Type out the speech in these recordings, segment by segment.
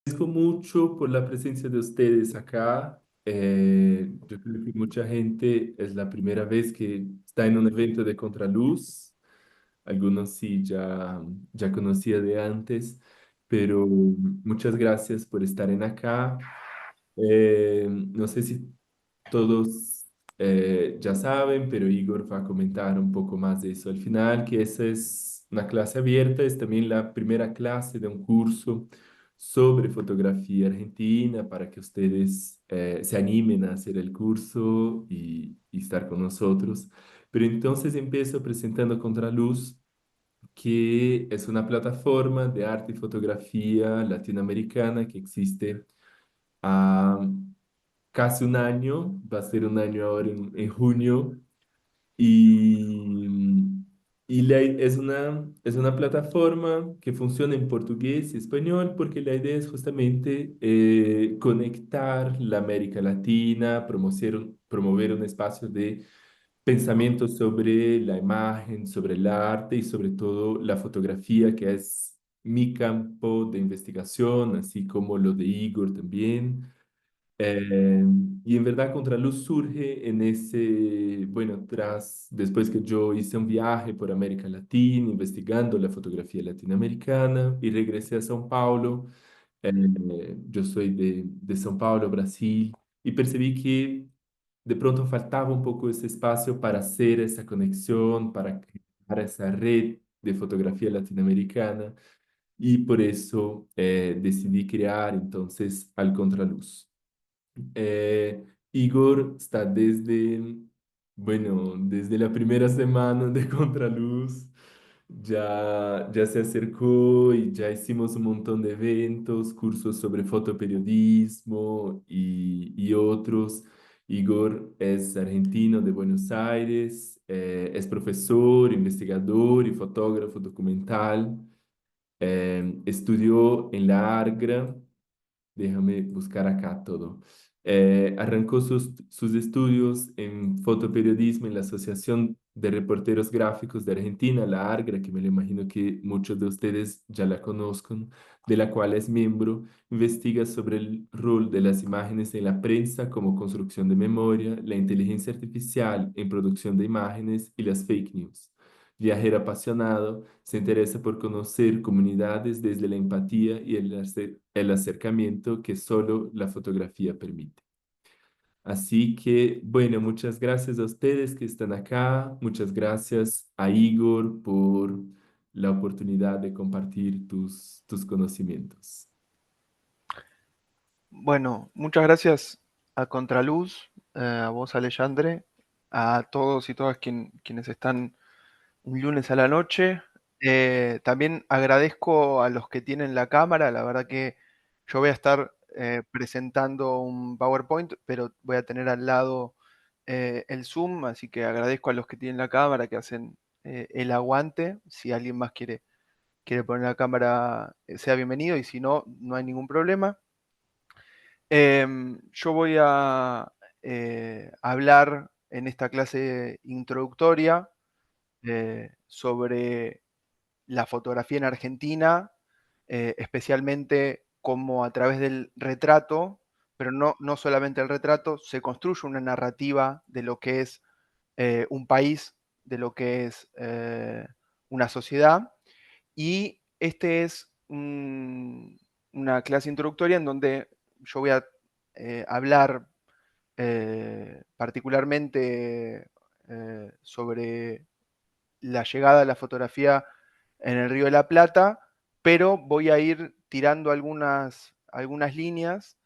Agradezco mucho por la presencia de ustedes acá. Yo creo que mucha gente es la primera vez que está en un evento de Contraluz. Algunos sí ya conocía de antes, pero muchas gracias por estar en acá. No sé si todos ya saben, pero Igor va a comentar un poco más de eso al final, que esa es una clase abierta, es también la primera clase de un curso sobre fotografía argentina para que ustedes se animen a hacer el curso y estar con nosotros. Pero entonces empiezo presentando Contraluz, que es una plataforma de arte y fotografía latinoamericana que existe há casi un año, va a ser un año ahora en junio, y, es una plataforma que funciona en portugués y español porque la idea es justamente conectar la América Latina, promover un espacio de pensamiento sobre la imagen, sobre el arte y sobre todo la fotografía, que es mi campo de investigación, así como lo de Igor también. Eh, y en verdad Contraluz surge en ese, bueno, después que yo hice un viaje por América Latina, investigando la fotografía latinoamericana y regresé a São Paulo. Yo soy de São Paulo, Brasil, y percibí que de pronto faltaba un poco ese espacio para hacer esa conexión, para crear esa red de fotografía latinoamericana, y por eso decidí crear entonces Al Contraluz. Igor está desde la primera semana de Contraluz, ya se acercó y ya hicimos un montón de eventos, cursos sobre fotoperiodismo y otros. Igor es argentino de Buenos Aires, es profesor, investigador y fotógrafo documental. Estudió en la ARGRA. Déjame buscar acá todo. Arrancó sus estudios en fotoperiodismo en la Asociación de Reporteros Gráficos de Argentina, la ARGRA, que me lo imagino que muchos de ustedes ya la conozcan, de la cual es miembro. Investiga sobre el rol de las imágenes en la prensa como construcción de memoria, la inteligencia artificial en producción de imágenes y las fake news. Viajero apasionado, se interesa por conocer comunidades desde la empatía y el acercamiento que solo la fotografía permite. Así que, bueno, muchas gracias a ustedes que están acá. Muchas gracias a Igor por la oportunidad de compartir tus conocimientos. Bueno, muchas gracias a Contraluz, a vos, Alexandre, a todos y todas quienes están un lunes a la noche. También agradezco a los que tienen la cámara. La verdad que yo voy a estar presentando un PowerPoint, pero voy a tener al lado el Zoom, así que agradezco a los que tienen la cámara, que hacen el aguante. Si alguien más quiere poner la cámara, sea bienvenido, y si no, no hay ningún problema. Yo voy a hablar en esta clase introductoria sobre la fotografía en Argentina, especialmente cómo a través del retrato, pero no solamente el retrato, se construye una narrativa de lo que es un país, de lo que es una sociedad. Y este es una clase introductoria en donde yo voy a hablar particularmente sobre la llegada de la fotografía en el Río de la Plata, pero voy a ir tirando algunas líneas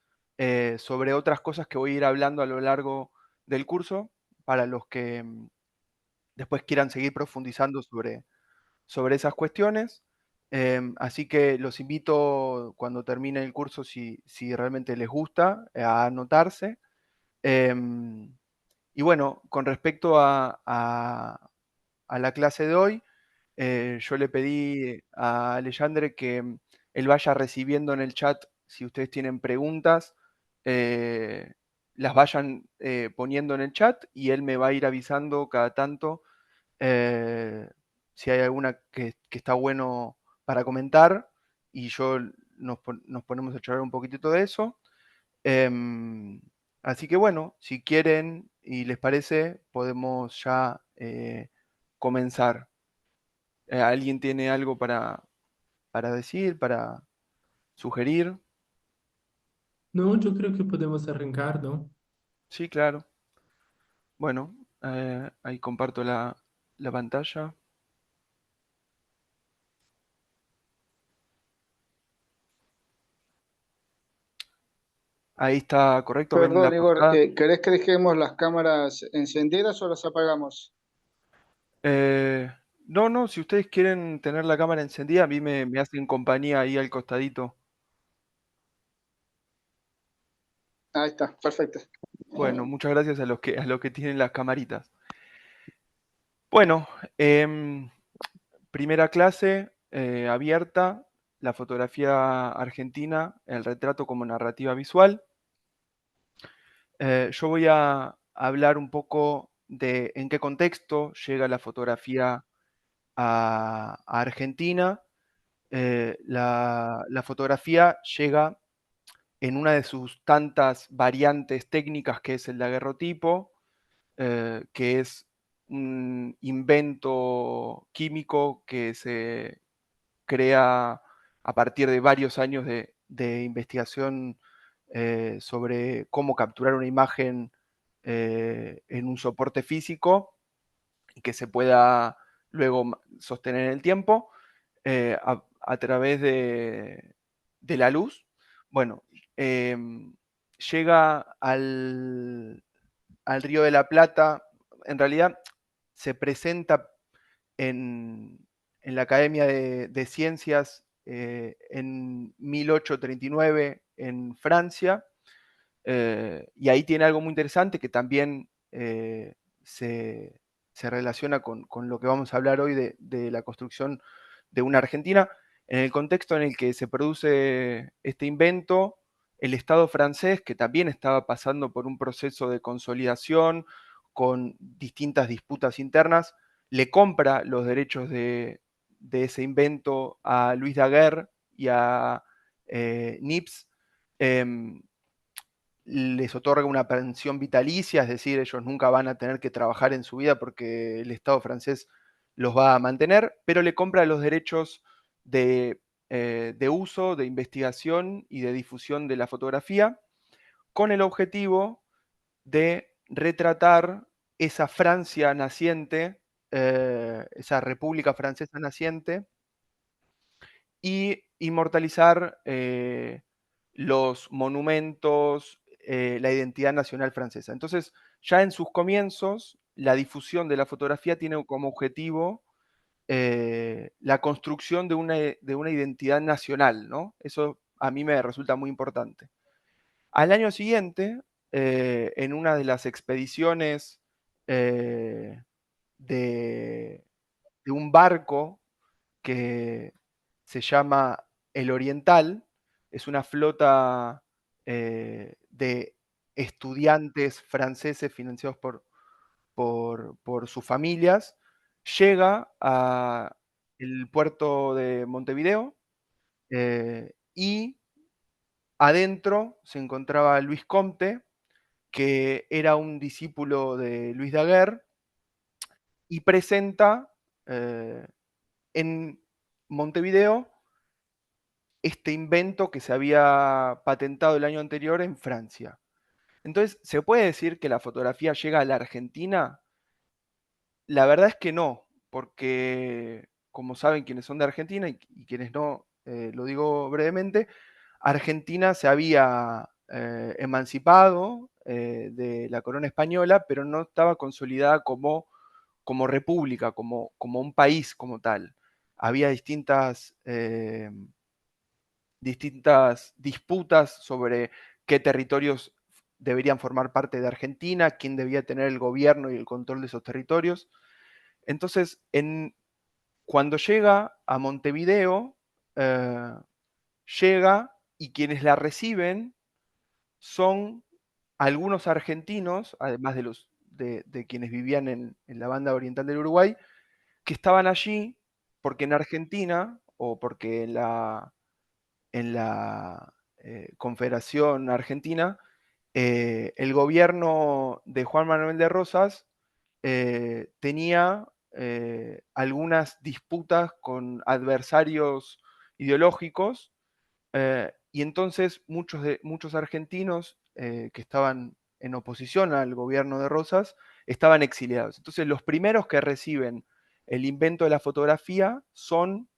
sobre otras cosas que voy a ir hablando a lo largo del curso para los que después quieran seguir profundizando sobre esas cuestiones. Así que los invito cuando termine el curso, si realmente les gusta, a anotarse. Em, y bueno, con respecto a la clase de hoy, yo le pedí a Alexandre que él vaya recibiendo en el chat, si ustedes tienen preguntas, eh, las vayan poniendo en el chat y él me va a ir avisando cada tanto si hay alguna que está bueno para comentar, y yo nos ponemos a charlar un poquitito de eso. Así que bueno, si quieren y les parece, podemos ya comenzar. ¿Alguien tiene algo para decir, para sugerir? No, yo creo que podemos arrancar, ¿no? Sí, claro. Bueno, ahí comparto la pantalla. Ahí está correcto, ven la Perdón, Igor, portada. ¿querés que dejemos las cámaras encendidas o las apagamos? Eh, no, no, si ustedes quieren tener la cámara encendida, a mí me hacen compañía ahí al costadito. Ahí está, perfecto. Bueno, muchas gracias a los que tienen las camaritas. Bueno, primera clase abierta, la fotografía argentina, el retrato como narrativa visual. Yo voy a hablar un poco de en qué contexto llega la fotografía a Argentina. La fotografía llega en una de sus tantas variantes técnicas que es el daguerrotipo, que es un invento químico que se crea a partir de varios años de investigación sobre cómo capturar una imagen en un soporte físico y que se pueda luego sostener en el tiempo a través de la luz. Bueno, llega al Río de la Plata, en realidad se presenta en la Academia de Ciencias en 1839 en Francia, y ahí tiene algo muy interesante que también se, se relaciona con lo que vamos a hablar hoy de la construcción de una Argentina. En el contexto en el que se produce este invento, el Estado francés, que también estaba pasando por un proceso de consolidación con distintas disputas internas, le compra los derechos de ese invento a Louis Daguerre y a Nips. em, Les otorga una pensión vitalicia, es decir, ellos nunca van a tener que trabajar en su vida porque el Estado francés los va a mantener, pero le compra los derechos de uso, de investigación y de difusión de la fotografía con el objetivo de retratar esa Francia naciente, esa República Francesa naciente, y inmortalizar los monumentos, la identidad nacional francesa. Entonces, ya en sus comienzos, la difusión de la fotografía tiene como objetivo la construcción de una identidad nacional, ¿no? Eso a mí me resulta muy importante. Al año siguiente, en una de las expediciones eh, de, de un barco que se llama El Oriental, es una flota de estudiantes franceses financiados por sus familias, llega a el puerto de Montevideo y adentro se encontraba Luis Comte, que era un discípulo de Luis Daguerre, y presenta eh, en Montevideo este invento que se había patentado el año anterior en Francia. Entonces, ¿se puede decir que la fotografía llega a la Argentina? La verdad es que no, porque como saben quienes son de Argentina y quienes no, lo digo brevemente, Argentina se había emancipado de la corona española, pero no estaba consolidada como república, como un país como tal. Había distintas disputas sobre qué territorios deberían formar parte de Argentina, quién debía tener el gobierno y el control de esos territorios. Entonces, cuando llega a Montevideo, eh, llega y quienes la reciben son algunos argentinos, además de quienes vivían en la banda oriental del Uruguay, que estaban allí porque en Argentina, o porque en la Confederación Argentina, el gobierno de Juan Manuel de Rosas tenía algunas disputas con adversarios ideológicos, y entonces muchos argentinos que estaban en oposición al gobierno de Rosas estaban exiliados. Entonces los primeros que reciben el invento de la fotografía son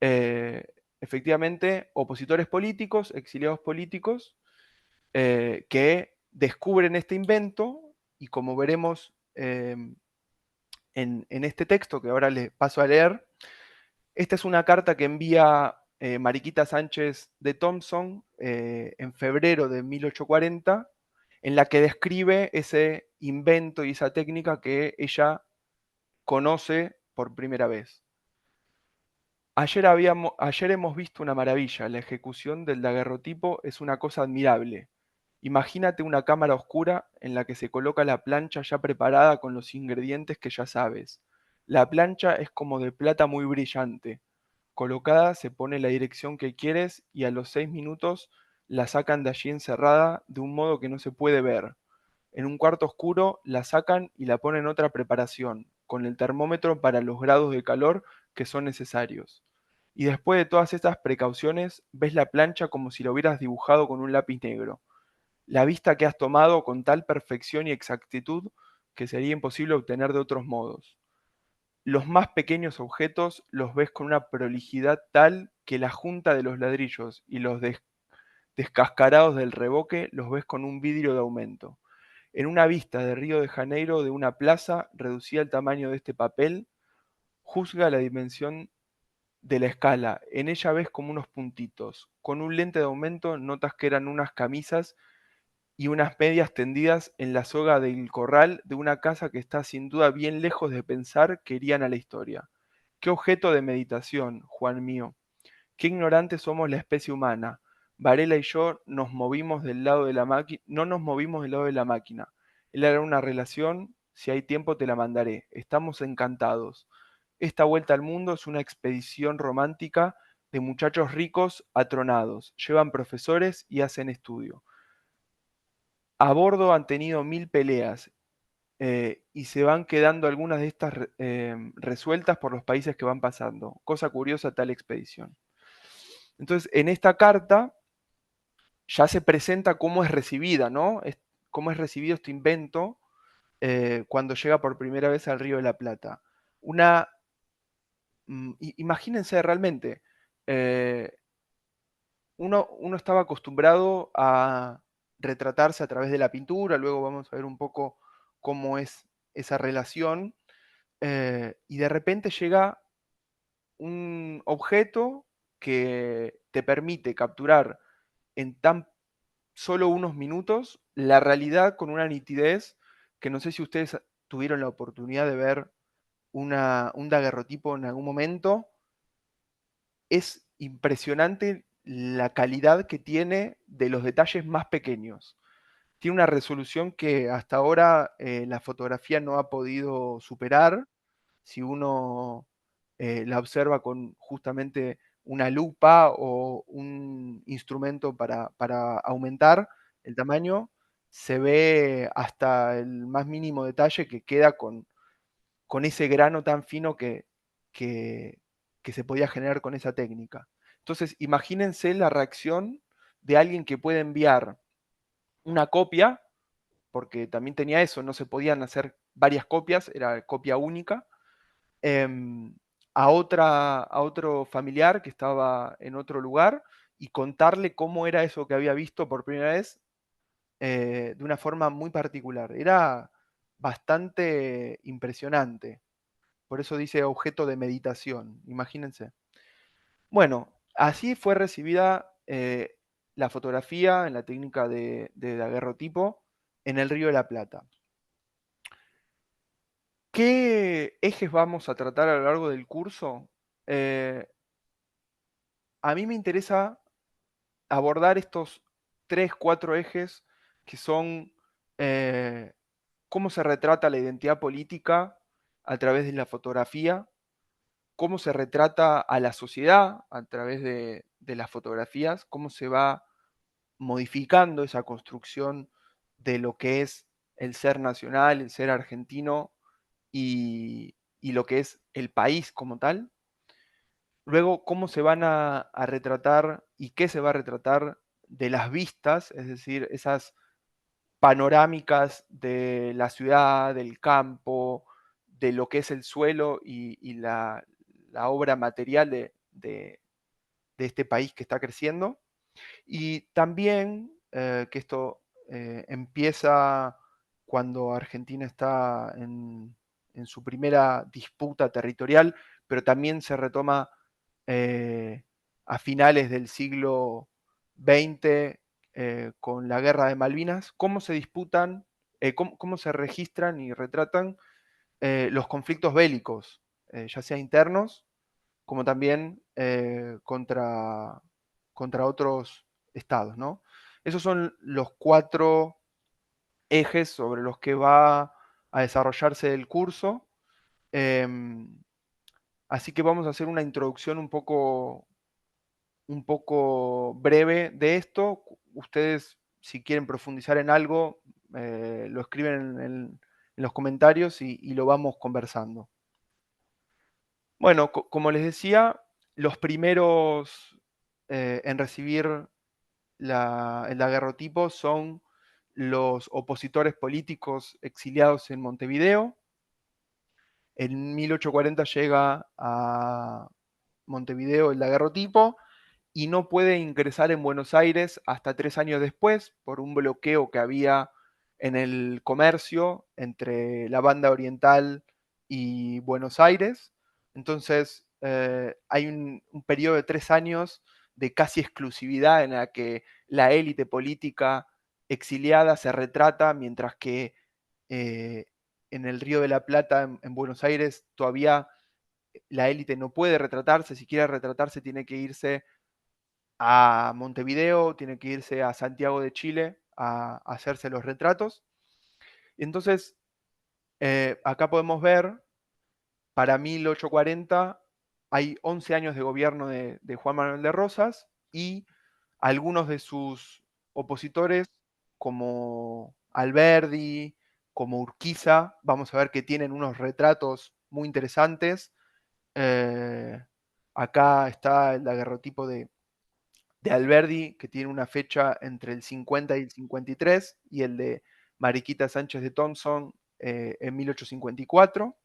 eh, efectivamente opositores políticos, exiliados políticos, que descubren este invento y, como veremos en este texto que ahora les paso a leer, esta es una carta que envía Mariquita Sánchez de Thompson en febrero de 1840, en la que describe ese invento y esa técnica que ella conoce por primera vez. Ayer hemos visto una maravilla. La ejecución del daguerrotipo es una cosa admirable. Imagínate una cámara oscura en la que se coloca la plancha ya preparada con los ingredientes que ya sabes. La plancha es como de plata muy brillante. Colocada se pone la dirección que quieres y a los 6 minutos la sacan de allí encerrada de un modo que no se puede ver. En un cuarto oscuro la sacan y la ponen otra preparación, con el termómetro para los grados de calor que son necesarios. Y después de todas estas precauciones, ves la plancha como si la hubieras dibujado con un lápiz negro. La vista que has tomado con tal perfección y exactitud que sería imposible obtener de otros modos. Los más pequeños objetos los ves con una prolijidad tal que la junta de los ladrillos y los descascarados del revoque los ves con un vidrio de aumento. En una vista de Río de Janeiro de una plaza reducida al tamaño de este papel, juzga la dimensión de la escala. En ella ves como unos puntitos. Con un lente de aumento notas que eran unas camisas y unas medias tendidas en la soga del corral de una casa que está sin duda bien lejos de pensar que irían a la historia. Qué objeto de meditación, Juan mío. Qué ignorantes somos la especie humana. Varela y yo nos movimos del lado de la máquina, no nos movimos del lado de la máquina. Él hará una relación, si hay tiempo te la mandaré. Estamos encantados. Esta vuelta al mundo es una expedición romántica de muchachos ricos atronados. Llevan profesores y hacen estudio. A bordo han tenido 1000 peleas y se van quedando algunas de estas resueltas por los países que van pasando. Cosa curiosa tal expedición. Entonces, en esta carta ya se presenta cómo es recibida, ¿no? Cómo es recibido este invento cuando llega por primera vez al Río de la Plata. Imagínense realmente, eh, uno estaba acostumbrado a retratarse a través de la pintura, luego vamos a ver un poco cómo es esa relación, y de repente llega un objeto que te permite capturar en tan solo unos minutos la realidad con una nitidez que no sé si ustedes tuvieron la oportunidad de ver un daguerrotipo en algún momento. Es impresionante la calidad que tiene de los detalles más pequeños. Tiene una resolución que hasta ahora la fotografía no ha podido superar. Si uno la observa con justamente una lupa o un instrumento para aumentar el tamaño, se ve hasta el más mínimo detalle que queda con ese grano tan fino que, que se podía generar con esa técnica. Entonces, imagínense la reacción de alguien que puede enviar una copia, porque también tenía eso, no se podían hacer varias copias, era copia única, em, a otro familiar que estaba en otro lugar y contarle cómo era eso que había visto por primera vez de una forma muy particular. Era bastante impresionante. Por eso dice objeto de meditación, imagínense. Bueno, así fue recibida la fotografía en la técnica de daguerrotipo en el Río de la Plata. ¿Qué ejes vamos a tratar a lo largo del curso? Eh, a mí me interesa abordar estos 3, 4 ejes que son eh, cómo se retrata la identidad política a través de la fotografía, cómo se retrata a la sociedad a través de las fotografías, cómo se va modificando esa construcción de lo que es el ser nacional, el ser argentino y lo que es el país como tal. Luego, cómo se van a retratar y qué se va a retratar de las vistas, es decir, esas panorámicas de la ciudad, del campo, de lo que es el suelo y la obra material de este país que está creciendo. Y también que esto empieza cuando Argentina está en su primera disputa territorial, pero también se retoma a finales del siglo XX con la Guerra de Malvinas, cómo se disputan, cómo se registran y retratan los conflictos bélicos, ya sea internos como también contra otros estados, ¿no? Esos son los 4 ejes sobre los que va a desarrollarse el curso. Así que vamos a hacer una introducción un poco breve de esto. Ustedes, si quieren profundizar en algo, lo escriben en los comentarios y lo vamos conversando. Bueno, como les decía, los primeros en recibir el daguerrotipo son los opositores políticos exiliados en Montevideo. En 1840 llega a Montevideo el daguerrotipo y no puede ingresar en Buenos Aires hasta 3 años después por un bloqueo que había en el comercio entre la banda oriental y Buenos Aires. Entonces hay un periodo de 3 años de casi exclusividad en la que la élite política exiliada se retrata, mientras que eh, en el Río de la Plata, en Buenos Aires, todavía la élite no puede retratarse. Si quiere retratarse tiene que irse a Montevideo, tiene que irse a Santiago de Chile a hacerse los retratos. Entonces, acá podemos ver, para 1840 hay 11 años de gobierno de Juan Manuel de Rosas y algunos de sus opositores, como Alberdi, como Urquiza, vamos a ver que tienen unos retratos muy interesantes. Acá está el daguerrotipo de Alberdi, que tiene una fecha entre el 50 y el 53, y el de Mariquita Sánchez de Thompson en 1854.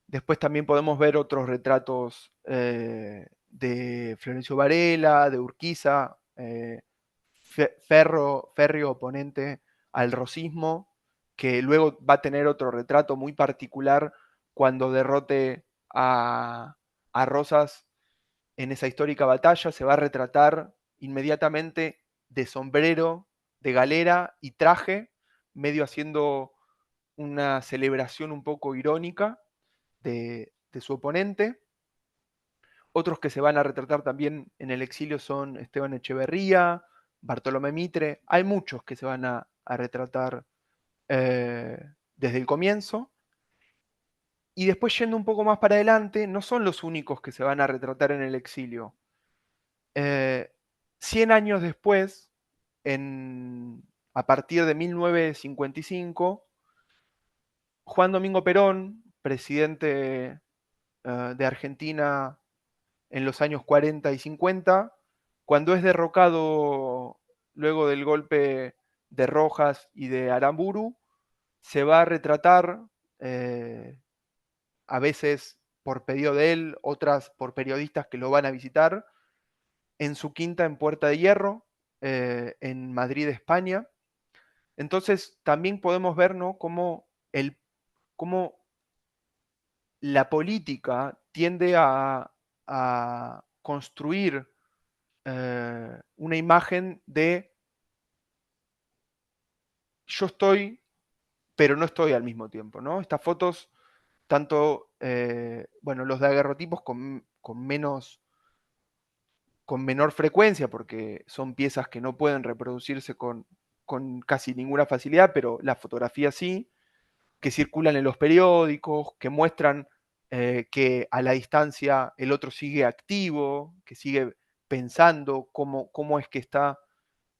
Después también podemos ver otros retratos de Florencio Varela, de Urquiza, férreo oponente al rosismo, que luego va a tener otro retrato muy particular cuando derrote a Rosas en esa histórica batalla. Se va a retratar inmediatamente de sombrero, de galera y traje, medio haciendo una celebración un poco irónica de su oponente. Otros que se van a retratar también en el exilio son Esteban Echeverría, Bartolomé Mitre. Hay muchos que se van a retratar desde el comienzo. Y después, yendo un poco más para adelante, no son los únicos que se van a retratar en el exilio. 100 años después, a partir de 1955, Juan Domingo Perón, presidente de Argentina en los años 40 y 50, cuando es derrocado luego del golpe de Rojas y de Aramburu, se va a retratar, a veces por pedido de él, otras por periodistas que lo van a visitar, en su quinta en Puerta de Hierro, en Madrid, España. Entonces también podemos ver, ¿no?, cómo la política tiende a construir una imagen de yo estoy, pero no estoy al mismo tiempo, ¿no? Estas fotos, tanto, bueno, los daguerrotipos con menor frecuencia, porque son piezas que no pueden reproducirse con casi ninguna facilidad, pero las fotografías sí, que circulan en los periódicos, que muestran que a la distancia el otro sigue activo, que sigue pensando cómo es que está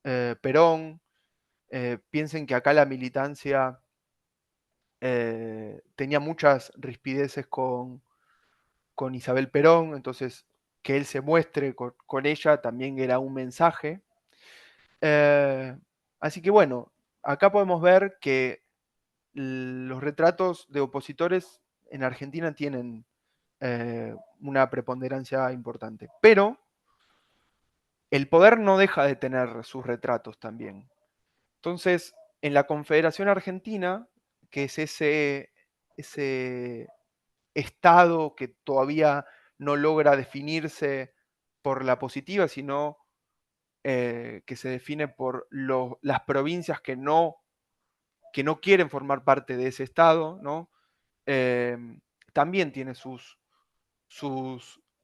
Perón. Piensen que acá la militancia tenía muchas rispideces con Isabel Perón, entonces que él se muestre con ella también era un mensaje. Así que bueno, acá podemos ver que los retratos de opositores en Argentina tienen una preponderancia importante, pero el poder no deja de tener sus retratos también. Entonces, en la Confederación Argentina, que es ese estado que todavía no logra definirse por la positiva, sino que se define por las provincias que no quieren formar parte de ese estado, ¿no? También tiene sus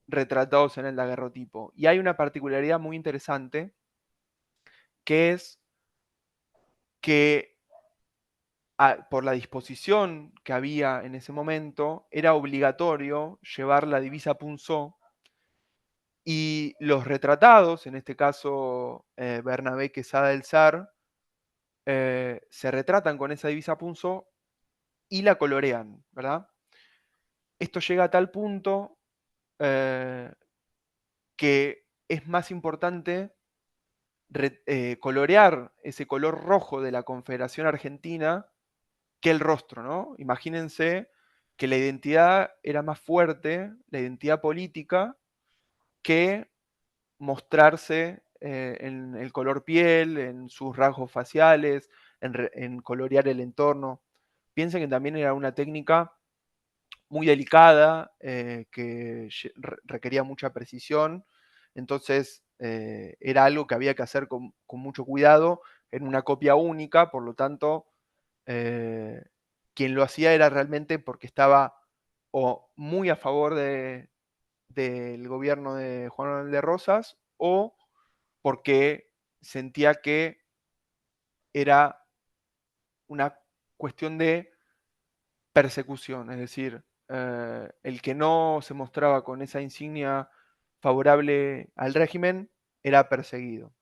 retratados en el daguerrotipo. Y hay una particularidad muy interesante, que es que por la disposición que había en ese momento, era obligatorio llevar la divisa punzó y los retratados, en este caso Bernabé Quesada del Sar, se retratan con esa divisa punzó y la colorean, ¿verdad? Esto llega a tal punto que es más importante colorear ese color rojo de la Confederación Argentina que el rostro, ¿no? Imagínense que la identidad era más fuerte, la identidad política, que mostrarse en el color piel, en sus rasgos faciales, en colorear el entorno. Piensen que también era una técnica muy delicada, que requería mucha precisión, entonces era algo que había que hacer con mucho cuidado en una copia única, por lo tanto, quien lo hacía era realmente porque estaba o muy a favor del gobierno de Juan Manuel de Rosas o porque sentía que era una cuestión de persecución, es decir, el que no se mostraba con esa insignia favorable al régimen era perseguido.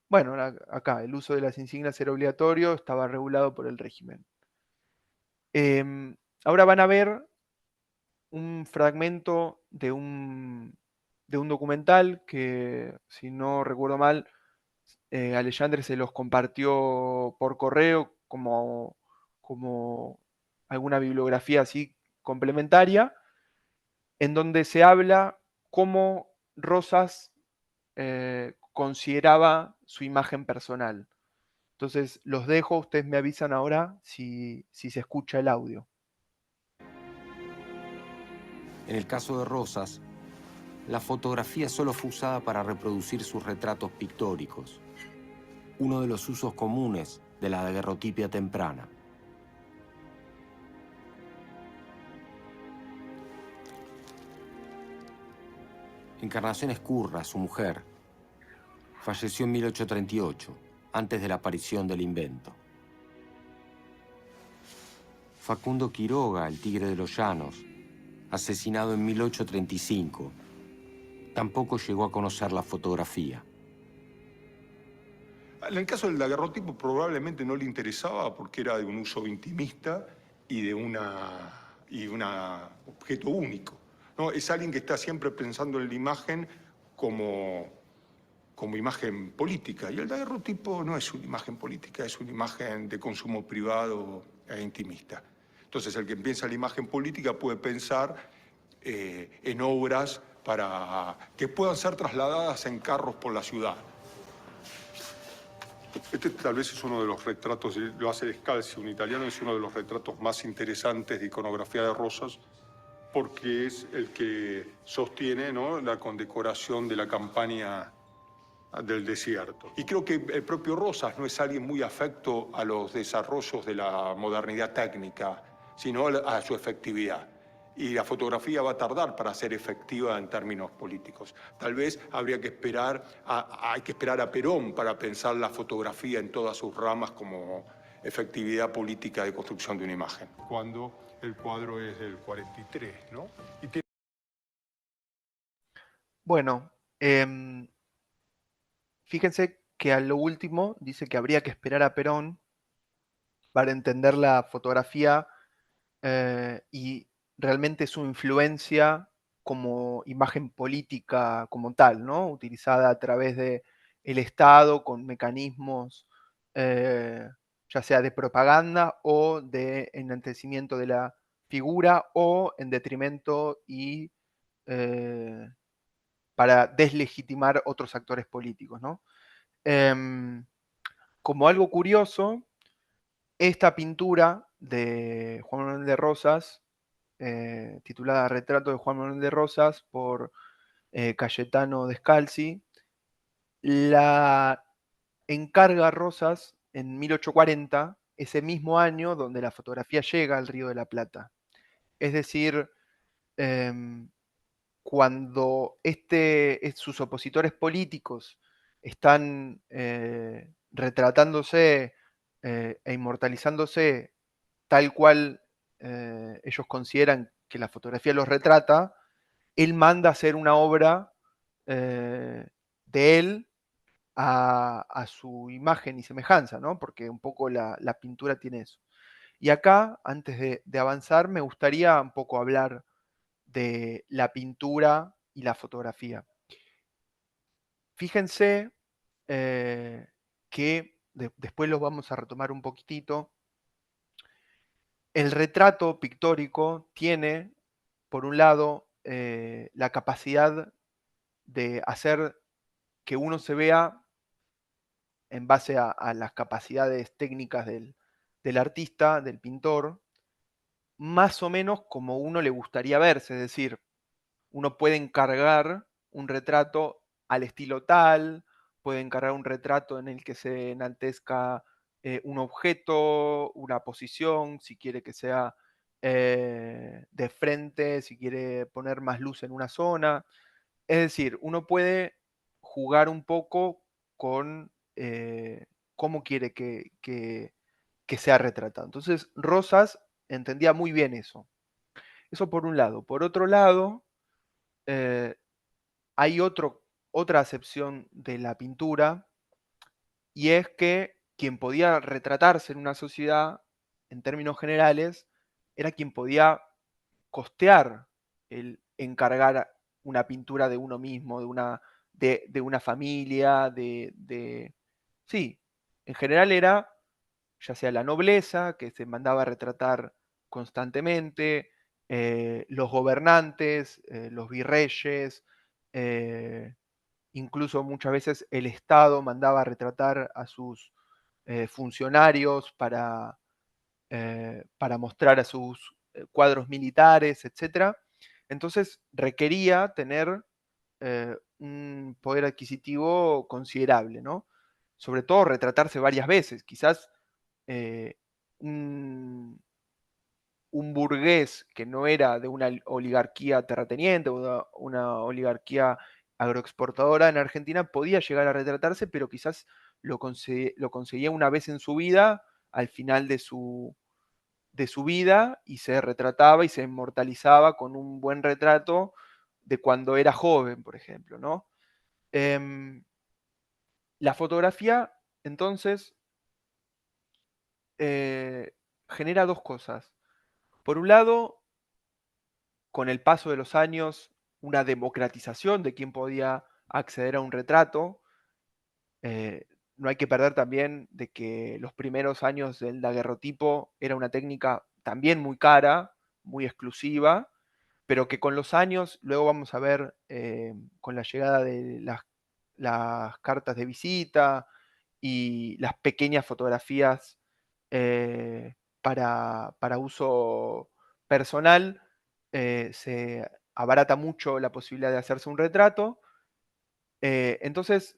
Bueno, acá el uso de las insignias era obligatorio, estaba regulado por el régimen. Ahora van a ver un fragmento de un documental que, si no recuerdo mal, Alexandre se los compartió por correo como alguna bibliografía así complementaria, en donde se habla cómo Rosas consideraba su imagen personal. Entonces los dejo, ustedes me avisan ahora si se escucha el audio. En el caso de Rosas, la fotografía solo fue usada para reproducir sus retratos pictóricos, uno de los usos comunes de la daguerrotipia temprana. Encarnación Ezcurra, su mujer, falleció en 1838, antes de la aparición del invento. Facundo Quiroga, el Tigre de los Llanos, asesinado en 1835, tampoco llegó a conocer la fotografía. En el caso del daguerrotipo probablemente no le interesaba porque era de un uso intimista y de un objeto único, ¿no? Es alguien que está siempre pensando en la imagen como imagen política. Y el daguerrotipo no es una imagen política, es una imagen de consumo privado e intimista. Entonces el que piensa en la imagen política puede pensar en obras que puedan ser trasladadas en carros por la ciudad. Este tal vez es uno de los retratos, lo hace Descalzi, un italiano, es uno de los retratos más interesantes de iconografía de Rosas, porque es el que sostiene, ¿no?, la condecoración de la campaña del desierto. Y creo que el propio Rosas no es alguien muy afecto a los desarrollos de la modernidad técnica, sino a su efectividad. Y la fotografía va a tardar para ser efectiva en términos políticos. Tal vez habría que hay que esperar a Perón para pensar la fotografía en todas sus ramas como efectividad política de construcción de una imagen. Cuando el cuadro es del 43, ¿no? Y tiene... Bueno, fíjense que a lo último dice que habría que esperar a Perón para entender la fotografía y realmente su influencia como imagen política como tal, ¿no? Utilizada a través de el Estado con mecanismos ya sea de propaganda o de enaltecimiento de la figura o en detrimento y eh, para deslegitimar otros actores políticos, ¿no? Como algo curioso, esta pintura de Juan Manuel de Rosas, titulada Retrato de Juan Manuel de Rosas por Cayetano Descalzi, la encarga Rosas en 1840, ese mismo año donde la fotografía llega al Río de la Plata. Es decir, em, cuando sus opositores políticos están retratándose e inmortalizándose tal cual ellos consideran que la fotografía los retrata, él manda a hacer una obra de él a su imagen y semejanza, ¿no? Porque un poco la pintura tiene eso. Y acá, antes de avanzar, me gustaría un poco hablar de la pintura y la fotografía. Fíjense que después los vamos a retomar un poquitito. El retrato pictórico tiene, por un lado, la capacidad de hacer que uno se vea en base a las capacidades técnicas del artista, del pintor, más o menos como uno le gustaría verse, es decir, uno puede encargar un retrato al estilo tal, puede encargar un retrato en el que se enaltezca un objeto, una posición, si quiere que sea de frente, si quiere poner más luz en una zona. Es decir, uno puede jugar un poco con cómo quiere que sea retratado. Entonces, Rosas entendía muy bien eso. Eso por un lado. Por otro lado, eh, hay otra acepción de la pintura, y es que quien podía retratarse en una sociedad, en términos generales, era quien podía costear el encargar una pintura de uno mismo, de una familia, sí, en general era ya sea la nobleza, que se mandaba a retratar constantemente, los gobernantes, los virreyes, eh, incluso muchas veces el Estado mandaba a retratar a sus funcionarios para mostrar a sus cuadros militares, etc. Entonces requería tener un poder adquisitivo considerable, ¿no? Sobre todo retratarse varias veces, quizás eh, un, un burgués que no era de una oligarquía terrateniente o una oligarquía agroexportadora en Argentina podía llegar a retratarse, pero quizás lo conseguía una vez en su vida, al final de su vida, y se retrataba y se inmortalizaba con un buen retrato de cuando era joven, por ejemplo, ¿no? La fotografía, entonces, genera dos cosas. Por un lado, con el paso de los años, una democratización de quién podía acceder a un retrato. No hay que perder también de que los primeros años del daguerrotipo era una técnica también muy cara, muy exclusiva, pero que con los años, luego vamos a ver con la llegada de las cartas de visita y las pequeñas fotografías para uso personal, se abarata mucho la posibilidad de hacerse un retrato. Entonces,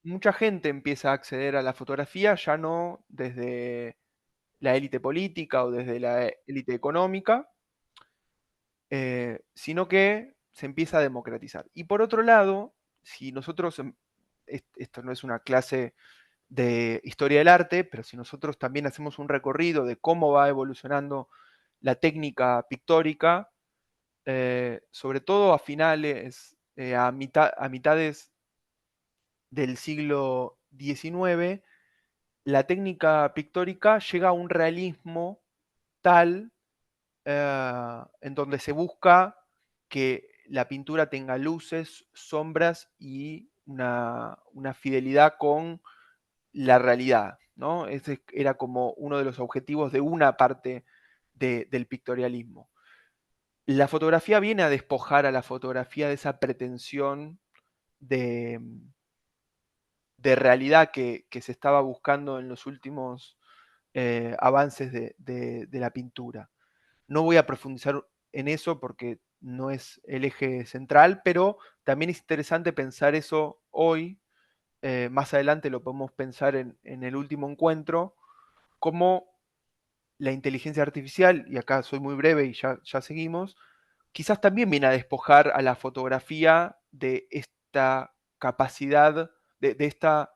mucha gente empieza a acceder a la fotografía ya no desde la élite política o desde la élite económica, sino que se empieza a democratizar. Y por otro lado, si nosotros, esto no es una clase de historia del arte, pero si nosotros también hacemos un recorrido de cómo va evolucionando la técnica pictórica, sobre todo a finales, a mitades del siglo XIX, la técnica pictórica llega a un realismo tal en donde se busca que la pintura tenga luces, sombras y una fidelidad con la realidad, ¿no? Ese era como uno de los objetivos de una parte del pictorialismo. La fotografía viene a despojar a la fotografía de esa pretensión de, de realidad que se estaba buscando en los últimos avances de la pintura. No voy a profundizar en eso porque no es el eje central, pero también es interesante pensar eso hoy. Más adelante lo podemos pensar en el último encuentro, como la inteligencia artificial, y acá soy muy breve y ya seguimos, quizás también viene a despojar a la fotografía de esta capacidad, de esta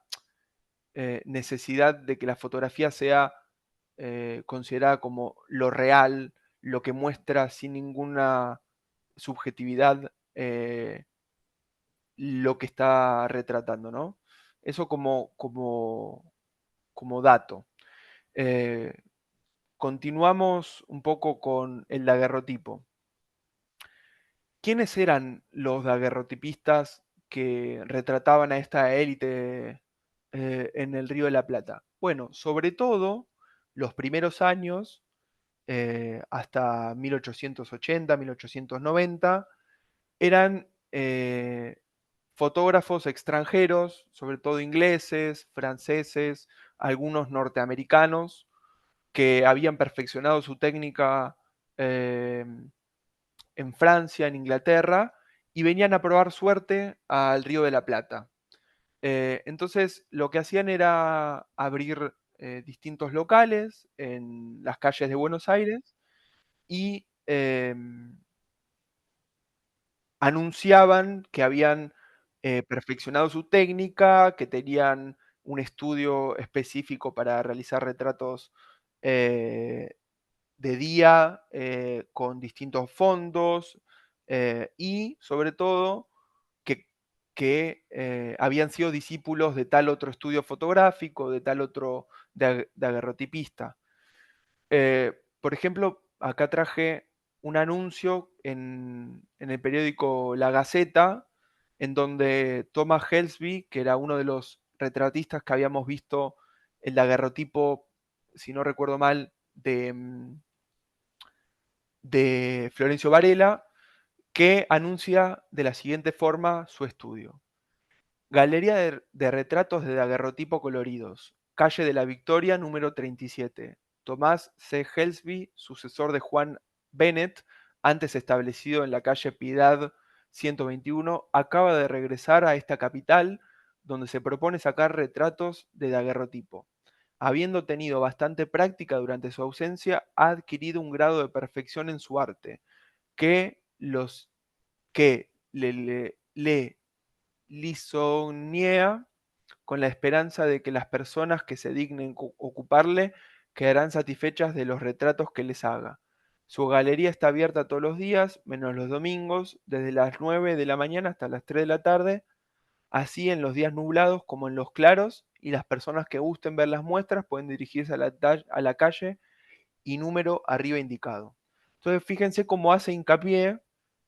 necesidad de que la fotografía sea considerada como lo real, lo que muestra sin ninguna subjetividad lo que está retratando, ¿no? Eso como dato. Continuamos un poco con el daguerrotipo. ¿Quiénes eran los daguerrotipistas que retrataban a esta élite en el Río de la Plata? Bueno, sobre todo los primeros años, hasta 1880, 1890, eran fotógrafos extranjeros, sobre todo ingleses, franceses, algunos norteamericanos, que habían perfeccionado su técnica en Francia, en Inglaterra, y venían a probar suerte al Río de la Plata. Entonces, lo que hacían era abrir distintos locales en las calles de Buenos Aires y anunciaban que habían perfeccionado su técnica, que tenían un estudio específico para realizar retratos de día con distintos fondos y sobre todo que habían sido discípulos de tal otro estudio fotográfico, de tal otro daguerrotipista. Por ejemplo, acá traje un anuncio en el periódico La Gaceta, en donde Thomas Helsby, que era uno de los retratistas que habíamos visto el daguerrotipo, si no recuerdo mal, de Florencio Varela, que anuncia de la siguiente forma su estudio. Galería de retratos de daguerrotipo coloridos. Calle de la Victoria, número 37. Tomás C. Helsby, sucesor de Juan Bennett, antes establecido en la calle Piedad 121, acaba de regresar a esta capital, donde se propone sacar retratos de daguerrotipo. Habiendo tenido bastante práctica durante su ausencia, ha adquirido un grado de perfección en su arte, que le lisonjea con la esperanza de que las personas que se dignen ocuparle quedarán satisfechas de los retratos que les haga. Su galería está abierta todos los días, menos los domingos, desde las 9 de la mañana hasta las 3 de la tarde, así en los días nublados como en los claros, y las personas que gusten ver las muestras pueden dirigirse a la calle y número arriba indicado. Entonces, fíjense cómo hace hincapié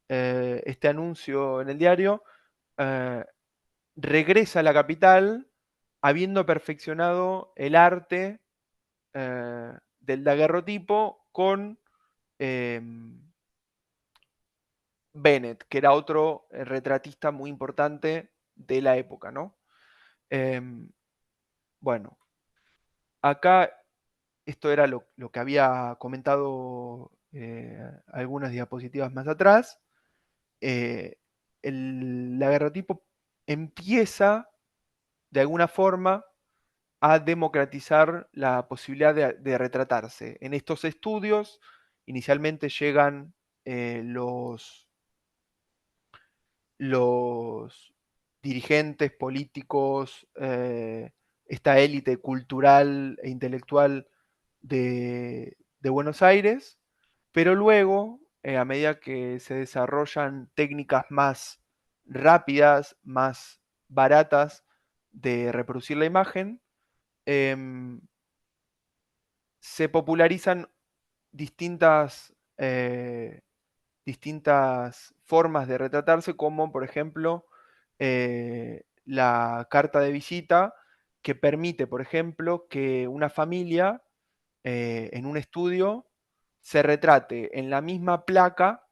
este anuncio en el diario. Regresa a la capital habiendo perfeccionado el arte del daguerrotipo con Bennett, que era otro retratista muy importante de la época, ¿no? Bueno, acá esto era lo que había comentado algunas diapositivas más atrás. El daguerrotipo empieza de alguna forma a democratizar la posibilidad de retratarse. En estos estudios inicialmente llegan los dirigentes políticos, esta élite cultural e intelectual de Buenos Aires, Pero luego, a medida que se desarrollan técnicas más rápidas, más baratas de reproducir la imagen, em, se popularizan distintas, distintas formas de retratarse, como por ejemplo la carta de visita, que permite, por ejemplo, que una familia en un estudio se retrate en la misma placa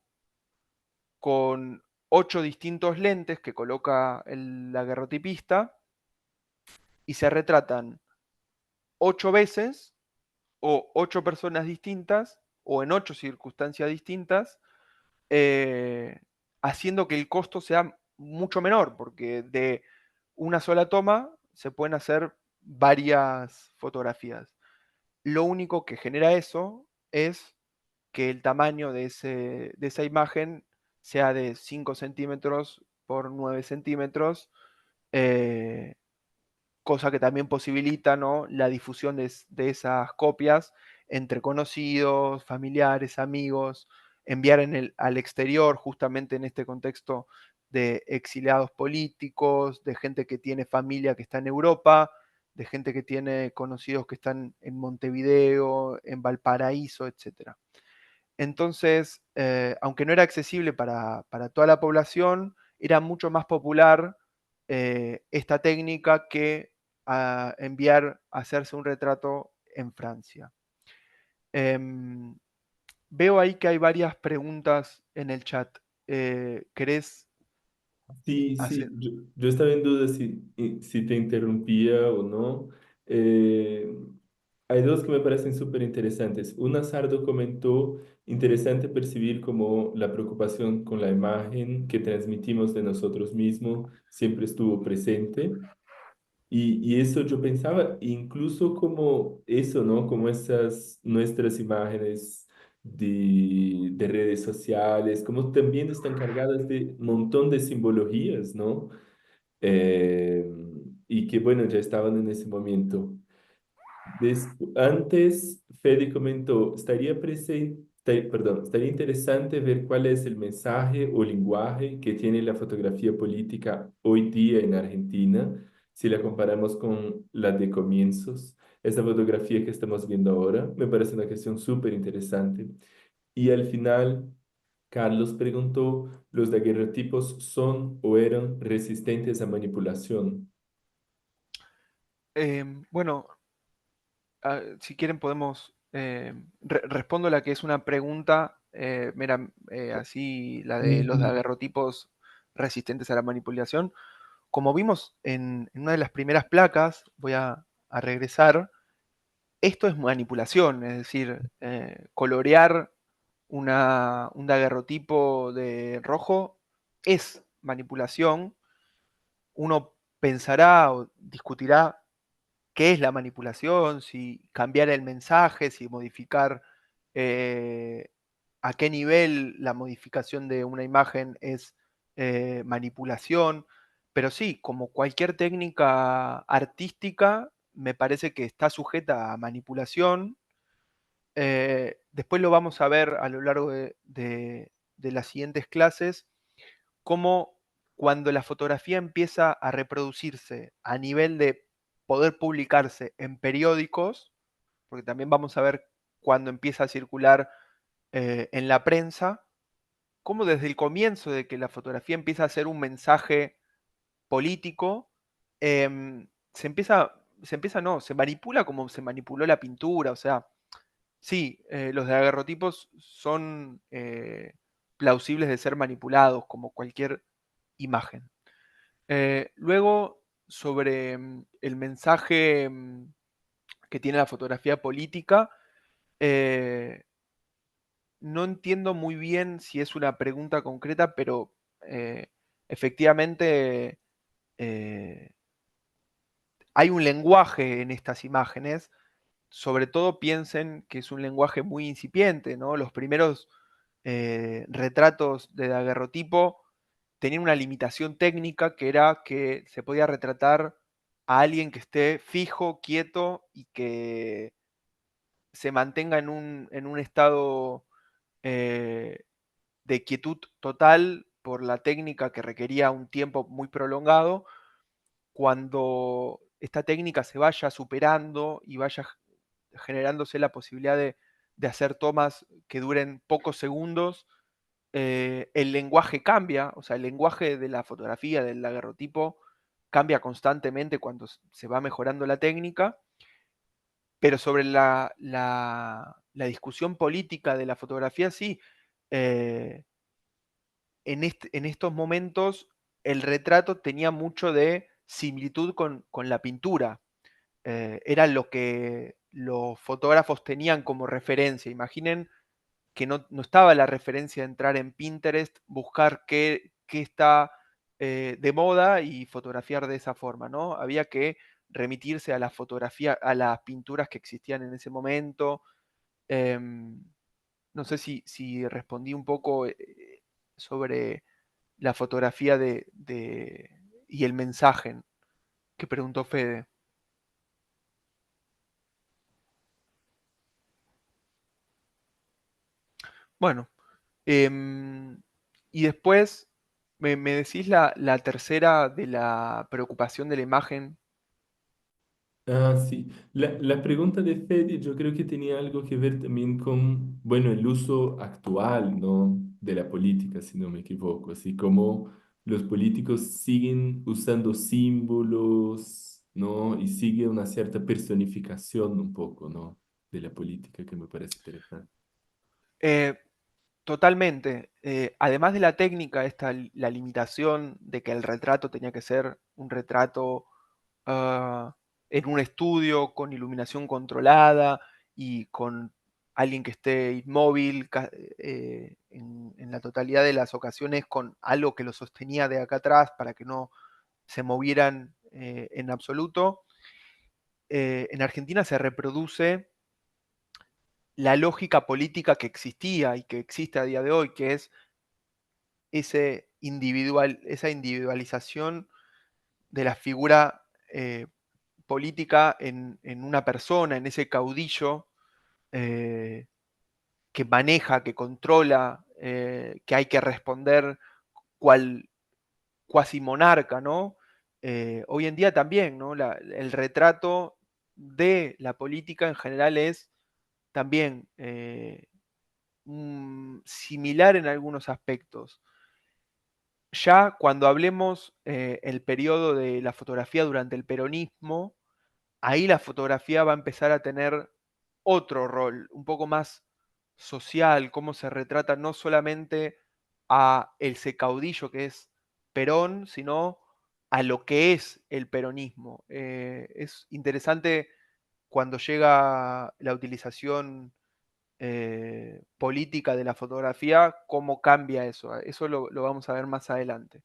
con 8 distintos lentes que coloca el daguerrotipista y se retratan 8 veces o 8 personas distintas o en 8 circunstancias distintas, eh, haciendo que el costo sea mucho menor, porque de una sola toma se pueden hacer varias fotografías. Lo único que genera eso es que el tamaño de esa imagen sea de 5 centímetros por 9 centímetros, eh, cosa que también posibilita, ¿no?, la difusión de esas copias entre conocidos, familiares, amigos, enviar al exterior, justamente en este contexto de exiliados políticos, de gente que tiene familia que está en Europa, de gente que tiene conocidos que están en Montevideo, en Valparaíso, etc. Entonces, aunque no era accesible para toda la población, era mucho más popular esta técnica que enviar a hacerse un retrato en Francia. Em, Veo ahí que hay varias preguntas en el chat. ¿Querés Sí, hacer? sí, yo estaba en duda si te interrumpía o no. Eh, Hay dos que me parecen súper interesantes. Una, Sardo comentó, interesante percibir cómo la preocupación con la imagen que transmitimos de nosotros mismos siempre estuvo presente. Y eso yo pensaba, incluso como eso, ¿no? Como esas nuestras imágenes de redes sociales, como también están cargadas de un montón de simbologías, ¿no? Eh, y que bueno, ya estaban en ese momento. Antes, Fede comentó, perdón, estaría interesante ver cuál es el mensaje o lenguaje que tiene la fotografía política hoy día en Argentina, si la comparamos con la de comienzos. Esta fotografía que estamos viendo ahora me parece una cuestión súper interesante. Y al final, Carlos preguntó, ¿los daguerrotipos son o eran resistentes a manipulación? Bueno, si quieren podemos, respondo la que es una pregunta, mira, así la de los Ujú. daguerrotipos resistentes a la manipulación. Como vimos en una de las primeras placas, voy a regresar, esto es manipulación, es decir, colorear un daguerrotipo de rojo es manipulación. Uno pensará o discutirá qué es la manipulación, si cambiar el mensaje, si modificar, eh, a qué nivel la modificación de una imagen es manipulación. Pero sí, como cualquier técnica artística, me parece que está sujeta a manipulación. Después lo vamos a ver a lo largo de las siguientes clases, cómo cuando la fotografía empieza a reproducirse a nivel de poder publicarse en periódicos, porque también vamos a ver cuando empieza a circular en la prensa, cómo desde el comienzo de que la fotografía empieza a ser un mensaje político, se manipula como se manipuló la pintura, o sea, sí, los daguerrotipos son plausibles de ser manipulados como cualquier imagen. Luego, sobre el mensaje que tiene la fotografía política, eh, no entiendo muy bien si es una pregunta concreta, pero efectivamente eh, hay un lenguaje en estas imágenes. Sobre todo piensen que es un lenguaje muy incipiente, ¿no? Los primeros retratos de daguerrotipo tenían una limitación técnica, que era que se podía retratar a alguien que esté fijo, quieto y que se mantenga en un estado de quietud total por la técnica que requería un tiempo muy prolongado. Cuando esta técnica se vaya superando y vaya generándose la posibilidad de hacer tomas que duren pocos segundos, el lenguaje cambia, o sea, el lenguaje de la fotografía, del daguerrotipo, cambia constantemente cuando se va mejorando la técnica, pero sobre la discusión política de la fotografía, sí, eh, en estos momentos el retrato tenía mucho de similitud con la pintura. Era lo que los fotógrafos tenían como referencia. Imaginen que no estaba la referencia de entrar en Pinterest, buscar qué está de moda y fotografiar de esa forma, ¿no? Había que remitirse a la fotografía, a las pinturas que existían en ese momento. Em, no sé si respondí un poco sobre la fotografía y el mensaje que preguntó Fede. Bueno, em, y después me decís la tercera de la preocupación de la imagen. Ah, sí. La pregunta de Fede yo creo que tenía algo que ver también con, bueno, el uso actual, ¿no? De la política, si no me equivoco. Así como los políticos siguen usando símbolos, ¿no? Y sigue una cierta personificación un poco, ¿no? De la política que me parece interesante. Eh, Totalmente. Además de la técnica, la limitación de que el retrato tenía que ser un retrato en un estudio con iluminación controlada y con alguien que esté inmóvil en la totalidad de las ocasiones con algo que lo sostenía de acá atrás para que no se movieran en absoluto. En Argentina se reproduce la lógica política que existía y que existe a día de hoy, que es esa individualización de la figura política en una persona, en ese caudillo eh, que maneja, que controla, que hay que responder cual cuasi monarca, ¿no? Hoy en día también, ¿no? El retrato de la política en general es también similar en algunos aspectos. Ya cuando hablemos el periodo de la fotografía durante el peronismo, ahí la fotografía va a empezar a tener otro rol, un poco más social, cómo se retrata no solamente a ese caudillo que es Perón, sino a lo que es el peronismo. Es interesante cuando llega la utilización política de la fotografía, cómo cambia eso. Eso lo vamos a ver más adelante.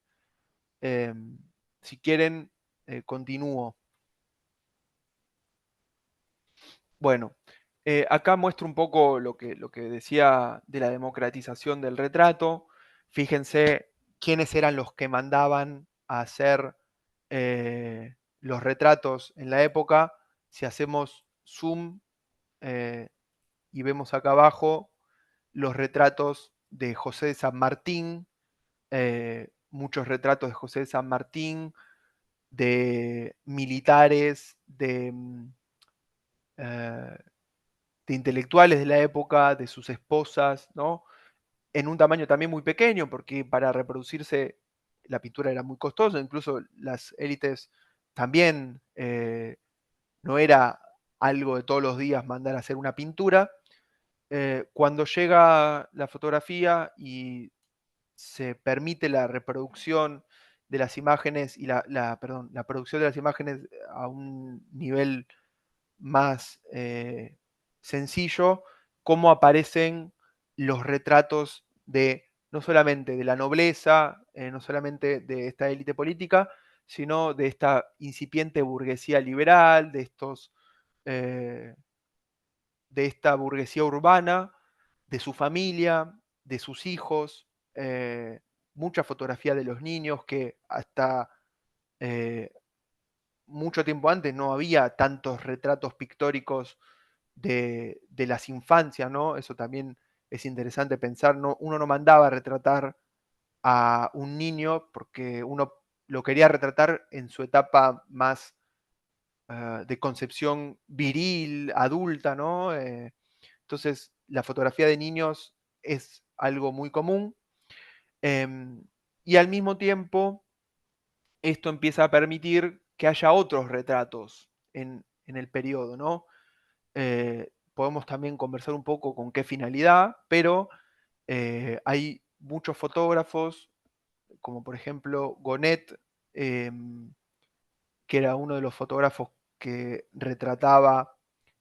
Si quieren, continúo. Bueno, acá muestro un poco lo que decía de la democratización del retrato. Fíjense quiénes eran los que mandaban a hacer los retratos en la época. Si hacemos zoom y vemos acá abajo los retratos de José de San Martín, muchos retratos de José de San Martín, de militares, eh, de intelectuales de la época, de sus esposas, ¿no? En un tamaño también muy pequeño, porque para reproducirse la pintura era muy costosa, incluso las élites también no era algo de todos los días mandar a hacer una pintura. Cuando llega la fotografía y se permite la reproducción de las imágenes y perdón, la producción de las imágenes a un nivel más sencillo, cómo aparecen los retratos de no solamente de la nobleza, no solamente de esta élite política, sino de esta incipiente burguesía liberal, eh, de esta burguesía urbana, de su familia, de sus hijos, mucha fotografía de los niños que hasta eh, mucho tiempo antes no había tantos retratos pictóricos de las infancias, ¿no? Eso también es interesante pensar, uno no mandaba a retratar a un niño porque uno lo quería retratar en su etapa más de concepción viril, adulta, ¿no? Entonces, la fotografía de niños es algo muy común. em, y al mismo tiempo, esto empieza a permitir que haya otros retratos en el periodo, ¿no? Podemos también conversar un poco con qué finalidad, pero hay muchos fotógrafos, como por ejemplo Gonet, que era uno de los fotógrafos que retrataba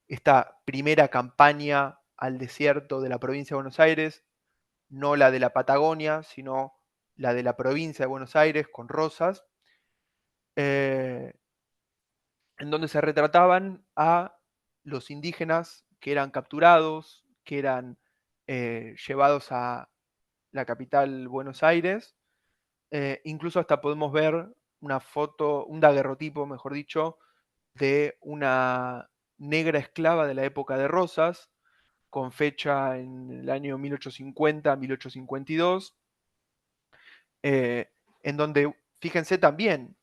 esta primera campaña al desierto de la provincia de Buenos Aires, no la de la Patagonia, sino la de la provincia de Buenos Aires con Rosas, eh, en donde se retrataban a los indígenas que eran capturados, que eran llevados a la capital Buenos Aires. Incluso hasta podemos ver una foto, un daguerrotipo, mejor dicho, de una negra esclava de la época de Rosas, con fecha en el año 1850-1852, en donde, fíjense también,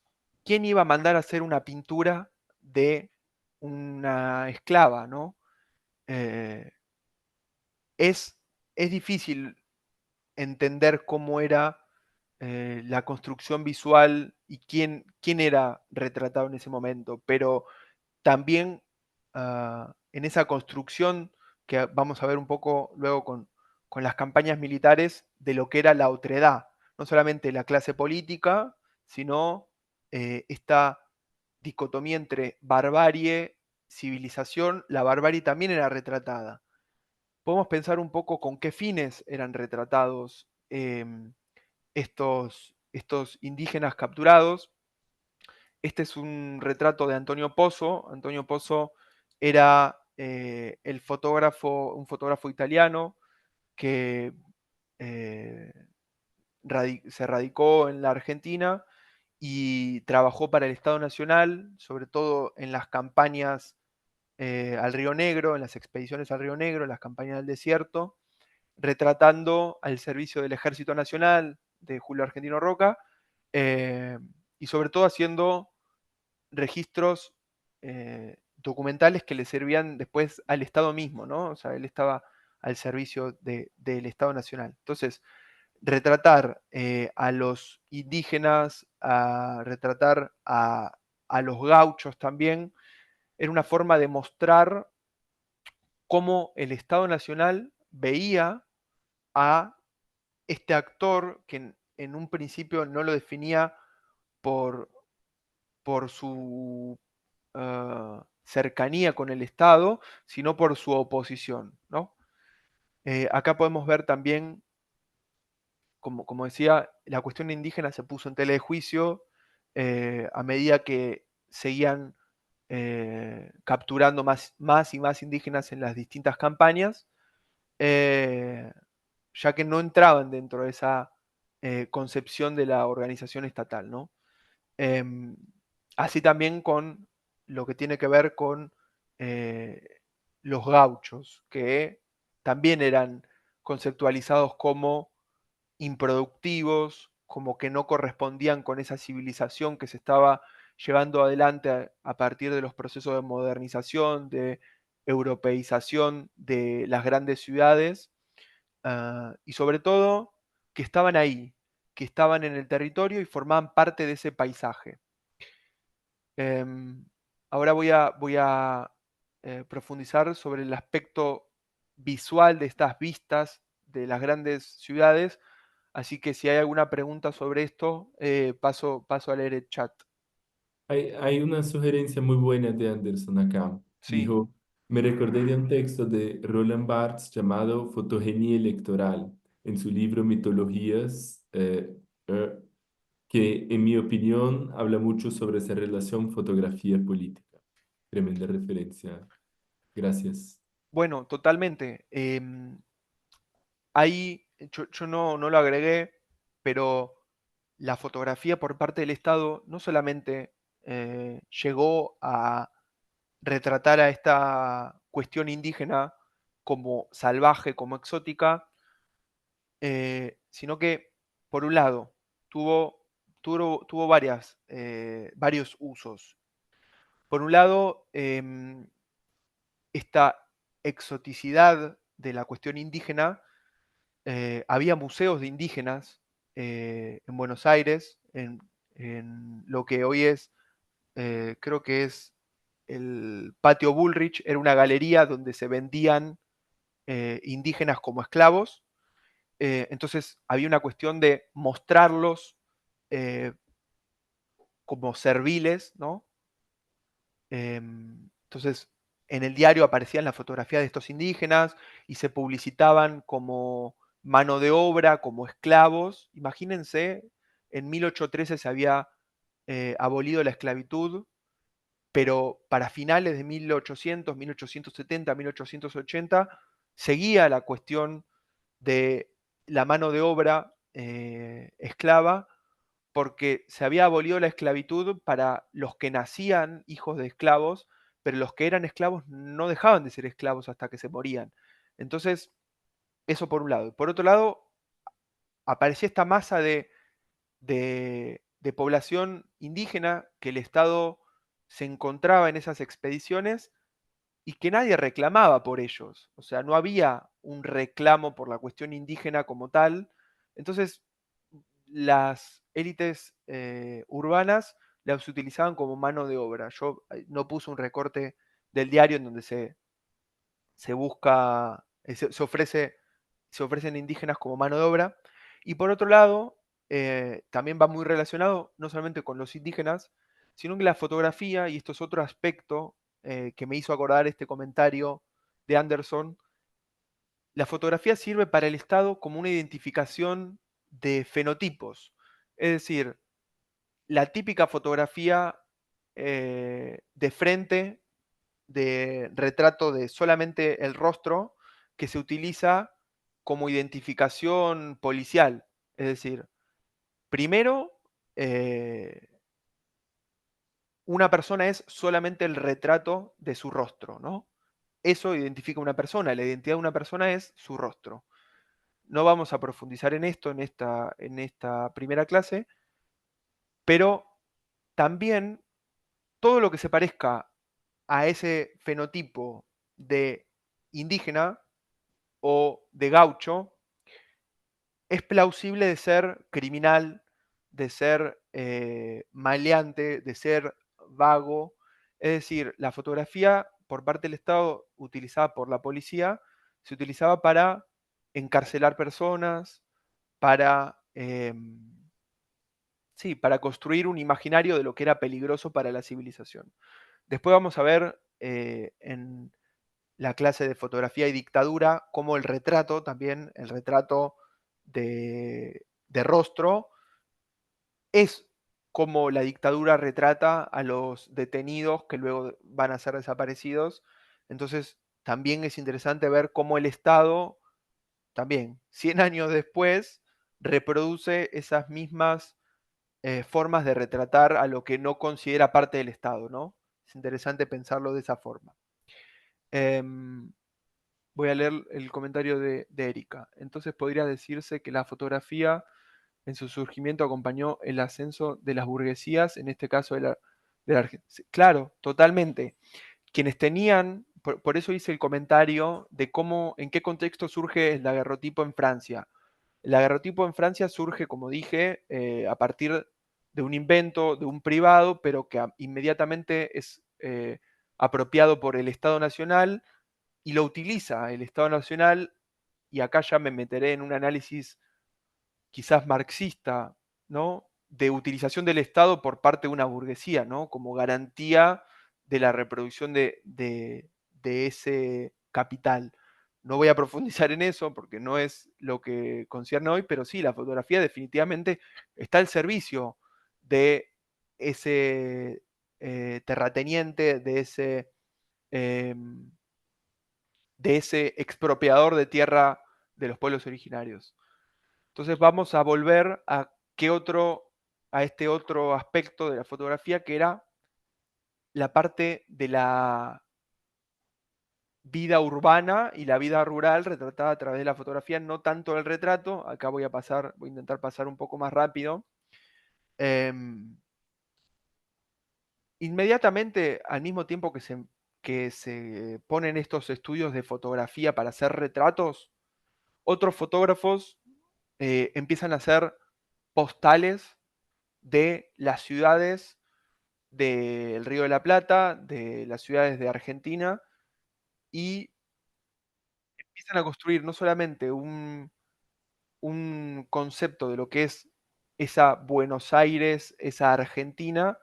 ¿quién iba a mandar a hacer una pintura de una esclava, ¿no? Eh, es, es difícil entender cómo era la construcción visual y quién era retratado en ese momento, pero también en esa construcción que vamos a ver un poco luego con las campañas militares de lo que era la otredad, no solamente la clase política, sino esta dicotomía entre barbarie, civilización. La barbarie también era retratada. Podemos pensar un poco con qué fines eran retratados estos indígenas capturados. Este es un retrato de Antonio Pozzo. Antonio Pozzo era un fotógrafo italiano que se radicó en la Argentina y trabajó para el Estado Nacional, sobre todo en las campañas al Río Negro, en las expediciones al Río Negro, en las campañas del desierto, retratando al servicio del Ejército Nacional de Julio Argentino Roca, y sobre todo haciendo registros documentales que le servían después al Estado mismo, ¿no? O sea, él estaba al servicio del Estado Nacional. Entonces, retratar a los indígenas, a retratar a los gauchos también, era una forma de mostrar cómo el Estado Nacional veía a este actor que en un principio no lo definía por, por su cercanía con el Estado, sino por su oposición, ¿no? Acá podemos ver también, como decía, la cuestión indígena se puso en tela de juicio a medida que seguían capturando más y más indígenas en las distintas campañas, ya que no entraban dentro de esa concepción de la organización estatal, ¿no? Em, Así también con lo que tiene que ver con los gauchos, que también eran conceptualizados como improductivos, como que no correspondían con esa civilización que se estaba llevando adelante a partir de los procesos de modernización, de europeización de las grandes ciudades, y sobre todo que estaban ahí, que estaban en el territorio y formaban parte de ese paisaje. Em, Ahora voy a profundizar sobre el aspecto visual de estas vistas de las grandes ciudades, así que si hay alguna pregunta sobre esto, paso a leer el chat. Hay una sugerencia muy buena de Anderson acá. Sí, Dijo, me recordé de un texto de Roland Barthes llamado Fotogenia electoral, en su libro Mitologías, que en mi opinión habla mucho sobre esa relación fotografía-política. Tremenda referencia. Gracias. bueno, totalmente. Ahí yo no lo agregué, pero la fotografía por parte del Estado no solamente llegó a retratar a esta cuestión indígena como salvaje, como exótica, sino que, por un lado, tuvo varios usos. Por un lado, esta exoticidad de la cuestión indígena, había museos de indígenas en Buenos Aires, en lo que hoy es, creo que es el Patio Bullrich, era una galería donde se vendían indígenas como esclavos. Entonces había una cuestión de mostrarlos eh, como serviles, ¿no? Entonces, en el diario aparecían las fotografías de estos indígenas y se publicitaban como mano de obra, como esclavos. Imagínense, en 1813 se había abolido la esclavitud, pero para finales de 1800, 1870, 1880, seguía la cuestión de la mano de obra esclava, porque se había abolido la esclavitud para los que nacían hijos de esclavos, pero los que eran esclavos no dejaban de ser esclavos hasta que se morían. Entonces, eso por un lado. Por otro lado, aparecía esta masa de población indígena que el Estado se encontraba en esas expediciones y que nadie reclamaba por ellos. O sea, no había un reclamo por la cuestión indígena como tal. Entonces, las élites urbanas las utilizaban como mano de obra. Yo no puse un recorte del diario en donde se busca, se ofrecen indígenas como mano de obra. Y por otro lado, también va muy relacionado no solamente con los indígenas, sino que la fotografía, y esto es otro aspecto que me hizo acordar este comentario de Anderson, la fotografía sirve para el Estado como una identificación de fenotipos. Es decir, la típica fotografía de frente, de retrato de solamente el rostro, que se utiliza como identificación policial. Es decir, primero, una persona es solamente el retrato de su rostro, ¿no? Eso identifica a una persona, la identidad de una persona es su rostro. No vamos a profundizar en esto en esta primera clase, pero también todo lo que se parezca a ese fenotipo de indígena o de gaucho es plausible de ser criminal, de ser maleante, de ser vago. Es decir, la fotografía por parte del Estado utilizada por la policía se utilizaba para encarcelar personas, para, sí, para construir un imaginario de lo que era peligroso para la civilización. Después vamos a ver en la clase de fotografía y dictadura cómo el retrato también, el retrato de rostro, es como la dictadura retrata a los detenidos que luego van a ser desaparecidos. Entonces, también es interesante ver cómo el Estado, también 100 años después, reproduce esas mismas formas de retratar a lo que no considera parte del Estado, ¿no? Es interesante pensarlo de esa forma. Voy a leer el comentario de Erika. Entonces podría decirse que la fotografía en su surgimiento acompañó el ascenso de las burguesías, en este caso de la Argentina. Claro, totalmente. Quienes tenían, por eso hice el comentario de cómo, en qué contexto surge el daguerrotipo en Francia. El daguerrotipo en Francia surge, como dije, a partir de un invento de un privado, pero que inmediatamente es apropiado por el Estado Nacional y lo utiliza el Estado Nacional, y acá ya me meteré en un análisis quizás marxista, ¿no? De utilización del Estado por parte de una burguesía, ¿no? Como garantía de la reproducción de ese capital. No voy a profundizar en eso porque no es lo que concierne hoy, pero sí, la fotografía definitivamente está al servicio de ese terrateniente, de ese expropiador de tierra de los pueblos originarios. Entonces vamos a volver a este otro aspecto de la fotografía, que era la parte de la vida urbana y la vida rural retratada a través de la fotografía, no tanto el retrato. Acá voy a intentar pasar un poco más rápido. Inmediatamente, al mismo tiempo que se ponen estos estudios de fotografía para hacer retratos, otros fotógrafos empiezan a hacer postales de las ciudades del Río de la Plata, de las ciudades de Argentina, y empiezan a construir no solamente un concepto de lo que es esa Buenos Aires, esa Argentina,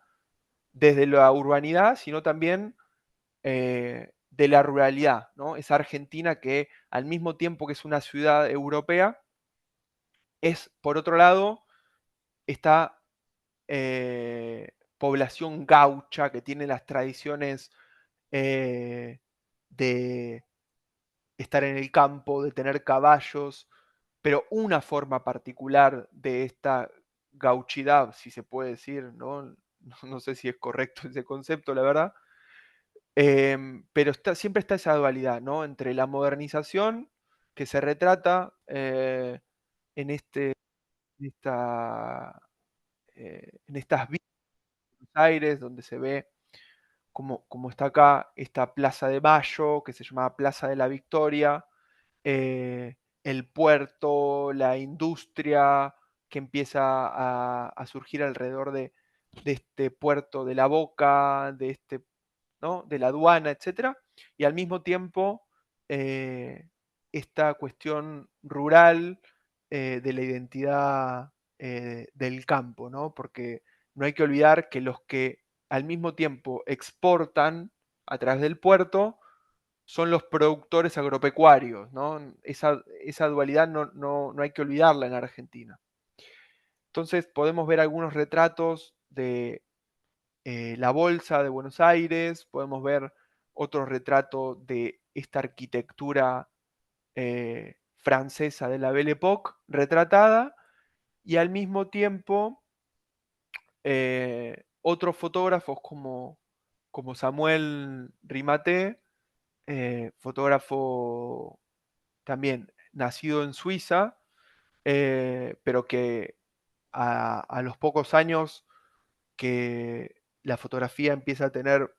desde la urbanidad, sino también de la ruralidad, ¿no? Esa Argentina que al mismo tiempo que es una ciudad europea, es, por otro lado, esta población gaucha que tiene las tradiciones de estar en el campo, de tener caballos, pero una forma particular de esta gauchidad, si se puede decir, ¿no? No sé si es correcto ese concepto, la verdad, pero siempre está esa dualidad, ¿no? Entre la modernización que se retrata en, en estas villas de Buenos Aires, donde se ve como está acá esta Plaza de Mayo, que se llamaba Plaza de la Victoria, el puerto, la industria que empieza a surgir alrededor de este puerto de la Boca, ¿no? de la aduana, etc. Y al mismo tiempo esta cuestión rural de la identidad del campo, ¿no? Porque no hay que olvidar que los que al mismo tiempo exportan a través del puerto son los productores agropecuarios, ¿no? Esa dualidad no hay que olvidarla en Argentina. Entonces podemos ver algunos retratos de la Bolsa de Buenos Aires, podemos ver otro retrato de esta arquitectura francesa de la Belle Époque retratada, y al mismo tiempo otros fotógrafos como Samuel Rimaté, fotógrafo también nacido en Suiza, pero que a los pocos años que la fotografía empieza a tener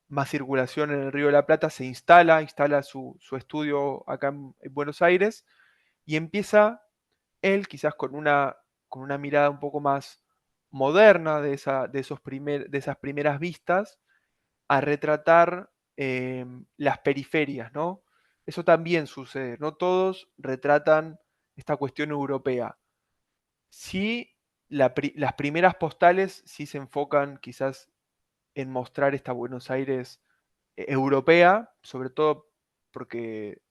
más circulación en el Río de la Plata, se instala su estudio acá en Buenos Aires, y empieza él, quizás con una mirada un poco más moderna de esas primeras vistas, a retratar las periferias, ¿no? Eso también sucede, no todos retratan esta cuestión europea. Sí, las primeras postales sí se enfocan quizás en mostrar esta Buenos Aires europea, sobre todo porque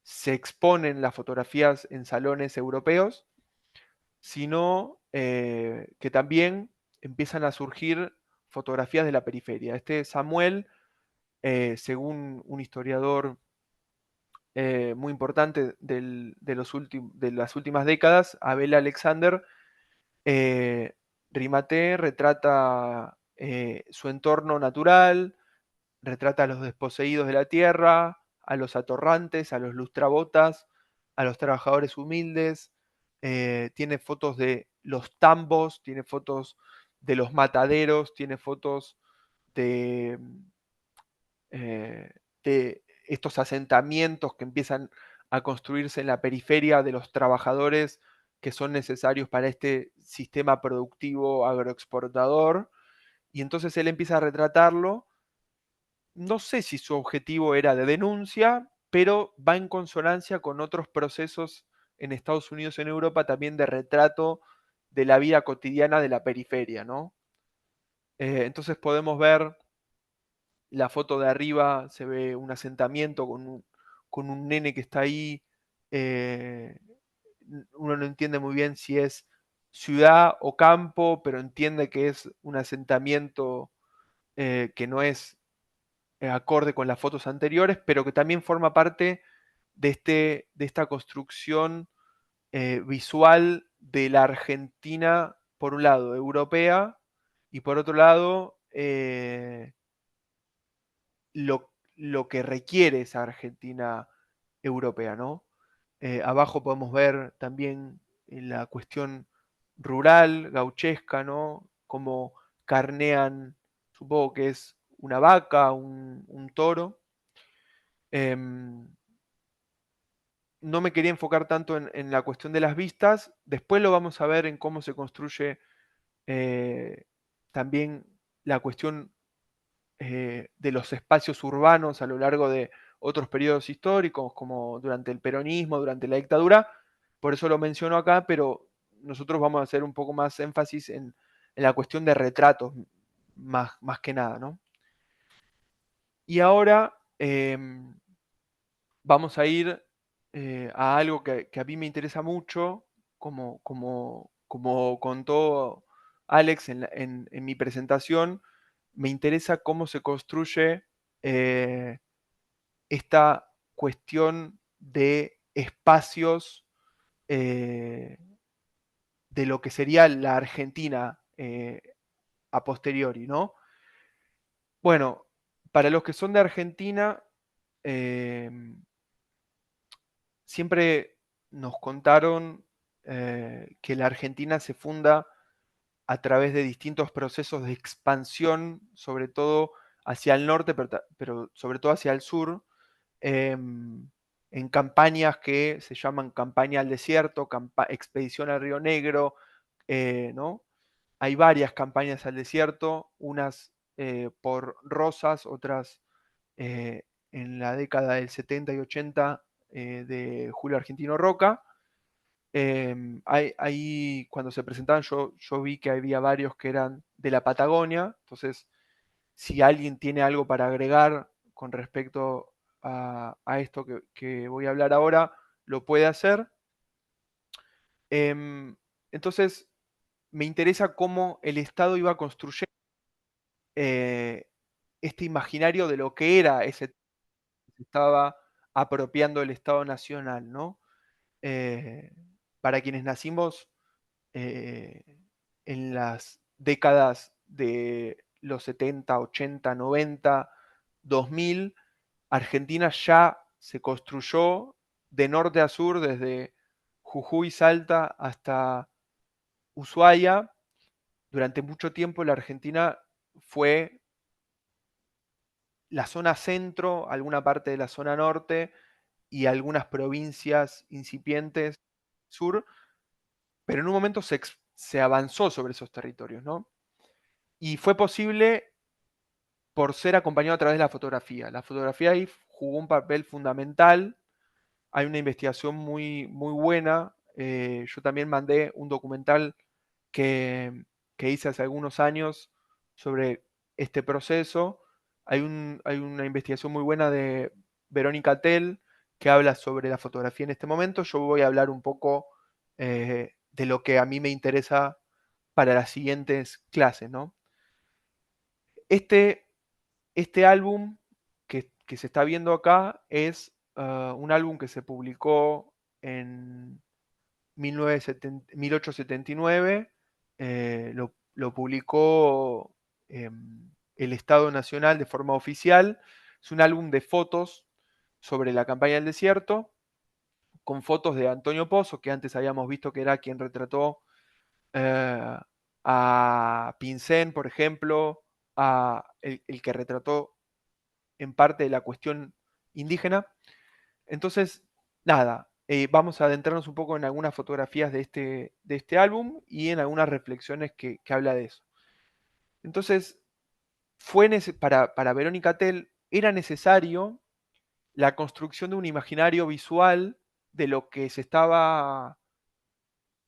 se exponen las fotografías en salones europeos, sino que también empiezan a surgir fotografías de la periferia. Este Samuel, según un historiador muy importante de las últimas décadas, Abel Alexander, Rimaté retrata su entorno natural, retrata a los desposeídos de la tierra, a los atorrantes, a los lustrabotas, a los trabajadores humildes, tiene fotos de los tambos, tiene fotos de los mataderos, tiene fotos de, de estos asentamientos que empiezan a construirse en la periferia, de los trabajadores que son necesarios para este sistema productivo agroexportador. Y entonces él empieza a retratarlo. No sé si su objetivo era de denuncia, pero va en consonancia con otros procesos en Estados Unidos y en Europa también de retrato de la vida cotidiana de la periferia, ¿no? Entonces podemos ver la foto de arriba, se ve un asentamiento con un nene que está ahí. Uno no entiende muy bien si es ciudad o campo, pero entiende que es un asentamiento que no es acorde con las fotos anteriores, pero que también forma parte de esta construcción visual de la Argentina, por un lado, europea, y por otro lado, lo que requiere esa Argentina europea, ¿no? Abajo podemos ver también la cuestión rural, gauchesca, ¿no? Cómo carnean, supongo que es una vaca, un toro. No me quería enfocar tanto en la cuestión de las vistas, después lo vamos a ver en cómo se construye también la cuestión de los espacios urbanos a lo largo de otros periodos históricos, como durante el peronismo, durante la dictadura. Por eso lo menciono acá, pero nosotros vamos a hacer un poco más énfasis en la cuestión de retratos, más que nada, ¿no? Y ahora vamos a ir a algo que a mí me interesa mucho, como contó Alex en mi presentación. Me interesa cómo se construye esta cuestión de espacios de lo que sería la Argentina a posteriori, ¿no? Bueno, para los que son de Argentina, siempre nos contaron que la Argentina se funda a través de distintos procesos de expansión, sobre todo hacia el norte, pero sobre todo hacia el sur, en campañas que se llaman campaña al desierto, expedición al Río Negro, ¿no? Hay varias campañas al desierto, unas por Rosas, otras en la década del 70 y 80 de Julio Argentino Roca. Ahí cuando se presentaban yo vi que había varios que eran de la Patagonia, entonces si alguien tiene algo para agregar con respecto a esto que voy a hablar ahora, lo puede hacer. Entonces, me interesa cómo el Estado iba construyendo este imaginario de lo que era ese que se estaba apropiando el Estado Nacional, ¿no? Para quienes nacimos eh, en las décadas de los 70, 80, 90, 2000, Argentina ya se construyó de norte a sur, desde Jujuy, Salta hasta Ushuaia. Durante mucho tiempo la Argentina fue la zona centro, alguna parte de la zona norte y algunas provincias incipientes sur, pero en un momento se avanzó sobre esos territorios, ¿no? Y fue posible por ser acompañado a través de la fotografía. La fotografía ahí jugó un papel fundamental. Hay una investigación muy buena. Yo también mandé un documental que hice hace algunos años sobre este proceso. Hay una investigación muy buena de Verónica Tell que habla sobre la fotografía en este momento. Yo voy a hablar un poco de lo que a mí me interesa para las siguientes clases, ¿no? Este álbum que se está viendo acá es un álbum que se publicó en 1879. Lo publicó el Estado Nacional de forma oficial. Es un álbum de fotos sobre la campaña del desierto, con fotos de Antonio Pozo, que antes habíamos visto que era quien retrató a Pincén, por ejemplo, el que retrató en parte de la cuestión indígena. Entonces, nada, vamos a adentrarnos un poco en algunas fotografías de este álbum y en algunas reflexiones que habla de eso. Entonces, para Verónica Tell era necesario la construcción de un imaginario visual de lo que se estaba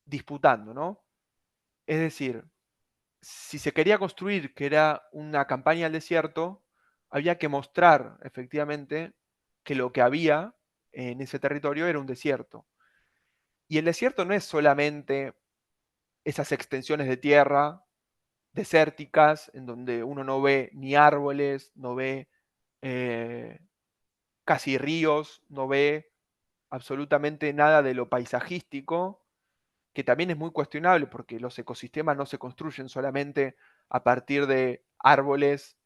disputando, ¿no? Es decir, si se quería construir que era una campaña al desierto, había que mostrar efectivamente que lo que había en ese territorio era un desierto. Y el desierto no es solamente esas extensiones de tierra desérticas en donde uno no ve ni árboles, no ve casi ríos, no ve absolutamente nada de lo paisajístico, que también es muy cuestionable porque los ecosistemas no se construyen solamente a partir de árboles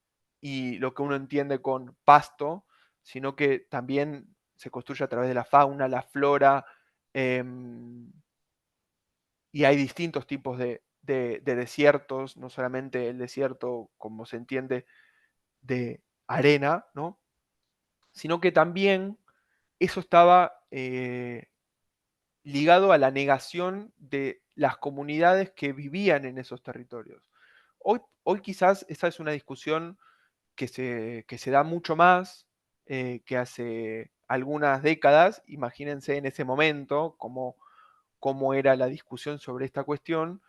y lo que uno entiende con pasto, sino que también se construye a través de la fauna, la flora, y hay distintos tipos de desiertos, no solamente el desierto, como se entiende, de arena, ¿no? Sino que también eso estaba ligado a la negación de las comunidades que vivían en esos territorios. Hoy quizás esa es una discusión que se da mucho más que hace algunas décadas. Imagínense en ese momento cómo era la discusión sobre esta cuestión,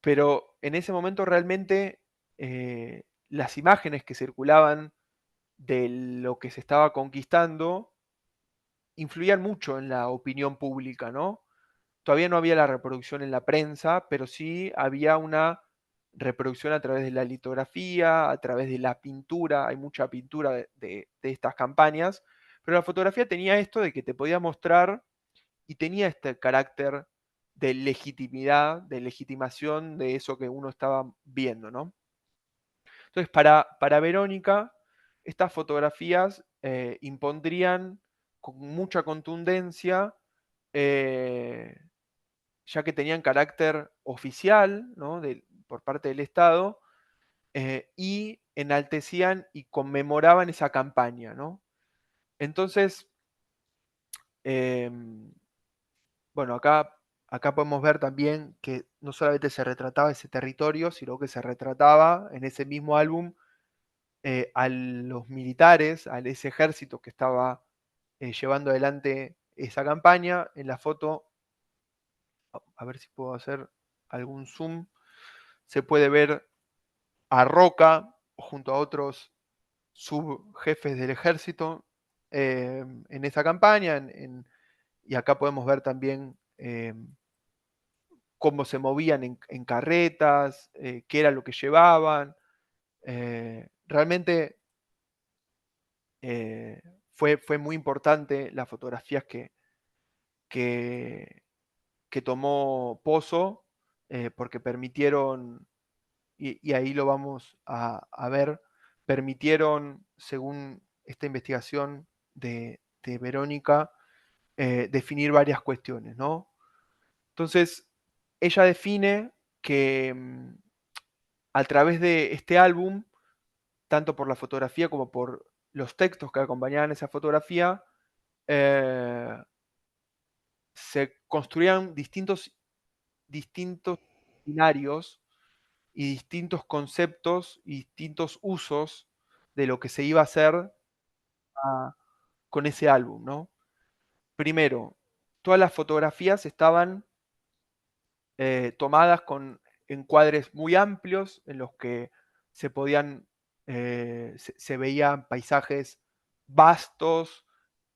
pero en ese momento realmente las imágenes que circulaban de lo que se estaba conquistando influían mucho en la opinión pública, ¿no? Todavía no había la reproducción en la prensa, pero sí había una reproducción a través de la litografía, a través de la pintura, hay mucha pintura de estas campañas, pero la fotografía tenía esto de que te podía mostrar y tenía este carácter de legitimidad, de legitimación de eso que uno estaba viendo, ¿no? Entonces, para Verónica, estas fotografías impondrían con mucha contundencia, ya que tenían carácter oficial, ¿no? Por parte del Estado, y enaltecían y conmemoraban esa campaña, ¿no? Entonces, bueno, acá podemos ver también que no solamente se retrataba ese territorio, sino que se retrataba en ese mismo álbum a los militares, a ese ejército que estaba llevando adelante esa campaña. En la foto, a ver si puedo hacer algún zoom, se puede ver a Roca junto a otros subjefes del ejército en esa campaña, y acá podemos ver también cómo se movían en carretas, qué era lo que llevaban. Realmente fue muy importante las fotografías que, que tomó Pozo, porque permitieron, y ahí lo vamos a ver, permitieron, según esta investigación de Verónica, definir varias cuestiones, ¿no? Entonces, ella define que a través de este álbum, tanto por la fotografía como por los textos que acompañaban esa fotografía, eh, se construían distintos escenarios y distintos conceptos y distintos usos de lo que se iba a hacer con ese álbum, ¿no? Primero, todas las fotografías estaban tomadas con encuadres muy amplios en los que se podían, se veían paisajes vastos,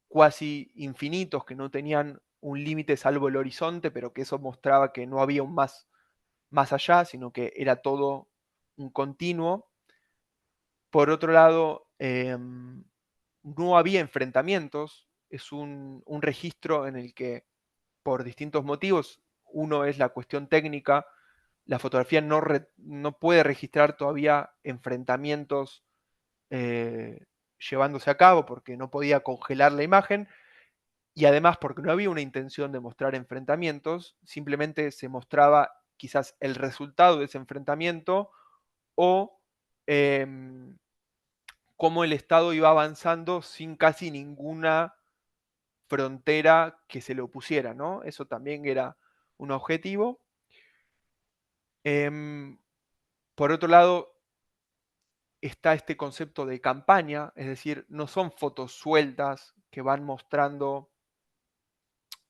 cuasi infinitos, que no tenían un límite salvo el horizonte, pero que eso mostraba que no había un más allá, sino que era todo un continuo. Por otro lado, no había enfrentamientos, es un registro en el que por distintos motivos, uno es la cuestión técnica, la fotografía no puede registrar todavía enfrentamientos llevándose a cabo porque no podía congelar la imagen, y además porque no había una intención de mostrar enfrentamientos, simplemente se mostraba quizás el resultado de ese enfrentamiento o cómo el Estado iba avanzando sin casi ninguna frontera que se le opusiera, ¿no? Eso también era un objetivo. Por otro lado, está este concepto de campaña, es decir, no son fotos sueltas que van mostrando.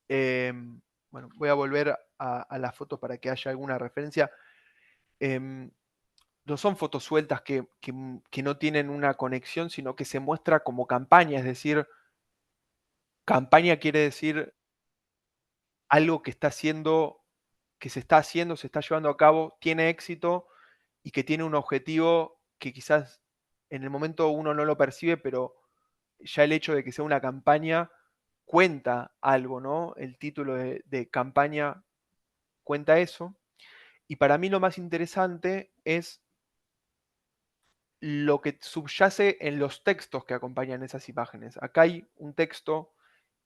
Bueno, voy a volver a la foto para que haya alguna referencia. No son fotos sueltas que no tienen una conexión, sino que se muestra como campaña, es decir, campaña quiere decir algo que se está haciendo, se está llevando a cabo, tiene éxito y que tiene un objetivo que quizás en el momento uno no lo percibe, pero ya el hecho de que sea una campaña cuenta algo, ¿no? El título de campaña cuenta eso. Y para mí lo más interesante es lo que subyace en los textos que acompañan esas imágenes. Acá hay un texto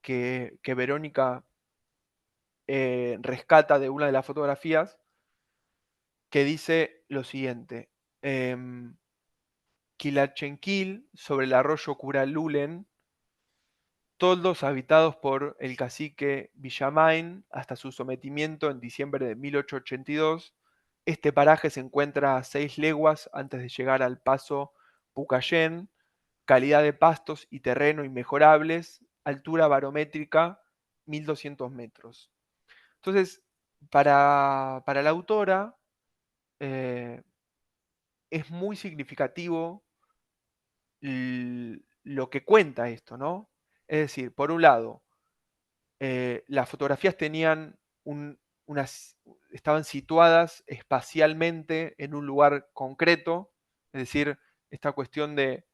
que Verónica rescata de una de las fotografías que dice lo siguiente. Quilachenquil, sobre el arroyo Curalulen, toldos habitados por el cacique Villamain hasta su sometimiento en diciembre de 1882. Este paraje se encuentra a 6 leguas antes de llegar al paso Pucallén, calidad de pastos y terreno inmejorables, altura barométrica 1200 metros. Entonces, para la autora es muy significativo lo que cuenta esto, ¿no? Es decir, por un lado, las fotografías tenían estaban situadas espacialmente en un lugar concreto, es decir, esta cuestión de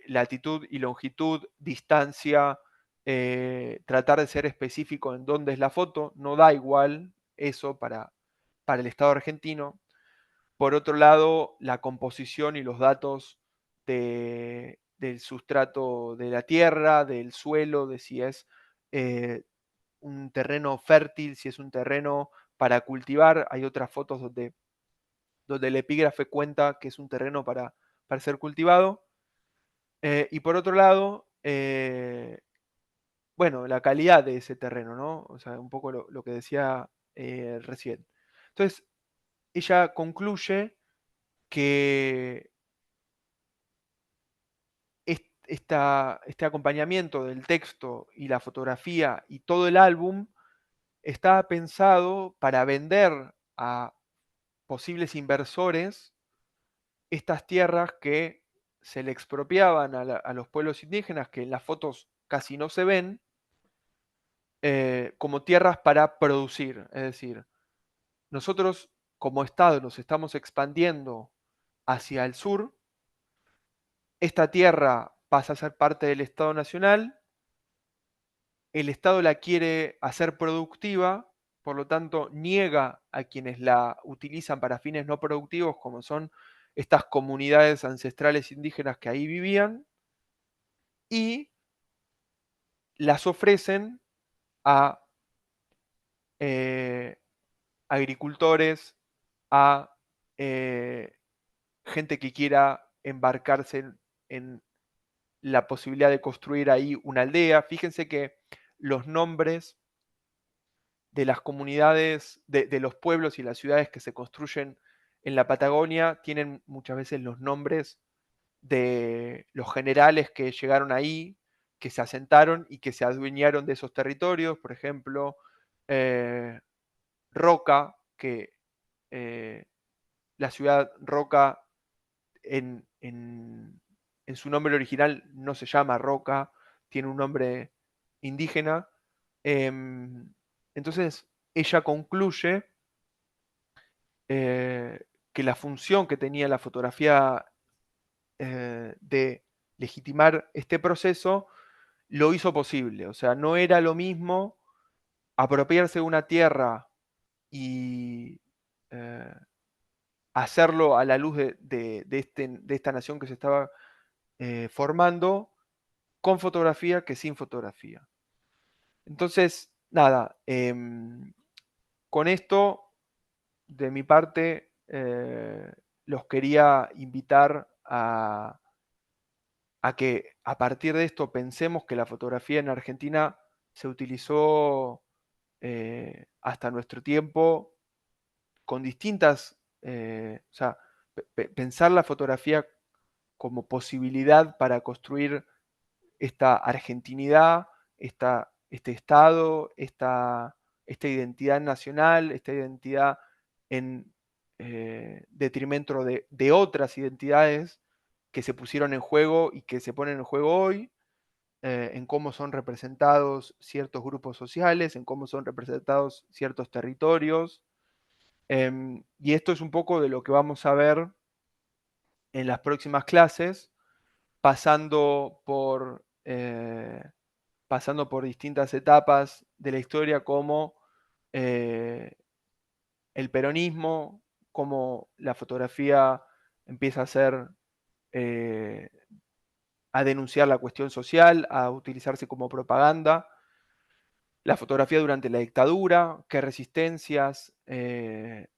latitud y longitud, distancia, tratar de ser específico en dónde es la foto, no da igual eso para el Estado argentino. Por otro lado, la composición y los datos del sustrato de la tierra, del suelo, de si es un terreno fértil, si es un terreno para cultivar. Hay otras fotos donde el epígrafe cuenta que es un terreno para ser cultivado. Y por otro lado, bueno, la calidad de ese terreno, ¿no? O sea, un poco lo que decía recién. Entonces, ella concluye que este acompañamiento del texto y la fotografía y todo el álbum está pensado para vender a posibles inversores estas tierras que se le expropiaban a los pueblos indígenas, que en las fotos casi no se ven, como tierras para producir. Es decir, nosotros como Estado nos estamos expandiendo hacia el sur, esta tierra pasa a ser parte del Estado Nacional, el Estado la quiere hacer productiva, por lo tanto niega a quienes la utilizan para fines no productivos, como son estas comunidades ancestrales indígenas que ahí vivían, y las ofrecen a eh, agricultores, a gente que quiera embarcarse en la posibilidad de construir ahí una aldea. Fíjense que los nombres de las comunidades, de los pueblos y las ciudades que se construyen en la Patagonia tienen muchas veces los nombres de los generales que llegaron ahí, que se asentaron y que se adueñaron de esos territorios. Por ejemplo, Roca, que la ciudad Roca en su nombre original no se llama Roca, tiene un nombre indígena. Entonces, ella concluye que la función que tenía la fotografía de legitimar este proceso lo hizo posible. O sea, no era lo mismo apropiarse de una tierra y hacerlo a la luz de esta nación que se estaba formando con fotografía que sin fotografía. Entonces, nada, con esto, de mi parte, los quería invitar a que a partir de esto pensemos que la fotografía en Argentina se utilizó hasta nuestro tiempo con distintas, o sea, pensar la fotografía como posibilidad para construir esta argentinidad, este Estado, esta identidad nacional, esta identidad en detrimento de otras identidades que se pusieron en juego y que se ponen en juego hoy, en cómo son representados ciertos grupos sociales, en cómo son representados ciertos territorios. Y esto es un poco de lo que vamos a ver en las próximas clases, pasando por distintas etapas de la historia como el peronismo, cómo la fotografía empieza a ser a denunciar la cuestión social, a utilizarse como propaganda. La fotografía durante la dictadura, qué resistencias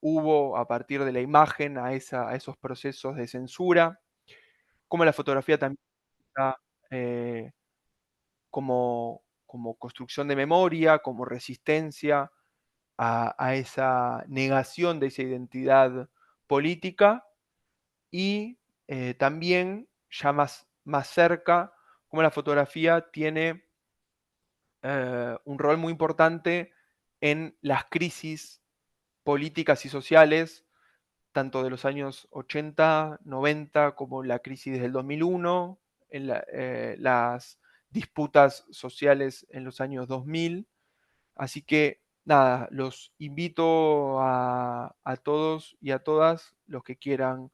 hubo a partir de la imagen a esos procesos de censura, cómo la fotografía también está como construcción de memoria, como resistencia a esa negación de esa identidad política y también ya más cerca, cómo la fotografía tiene un rol muy importante en las crisis políticas y sociales, tanto de los años 80, 90, como la crisis del 2001, en las disputas sociales en los años 2000. Así que nada, los invito a todos y a todas los que quieran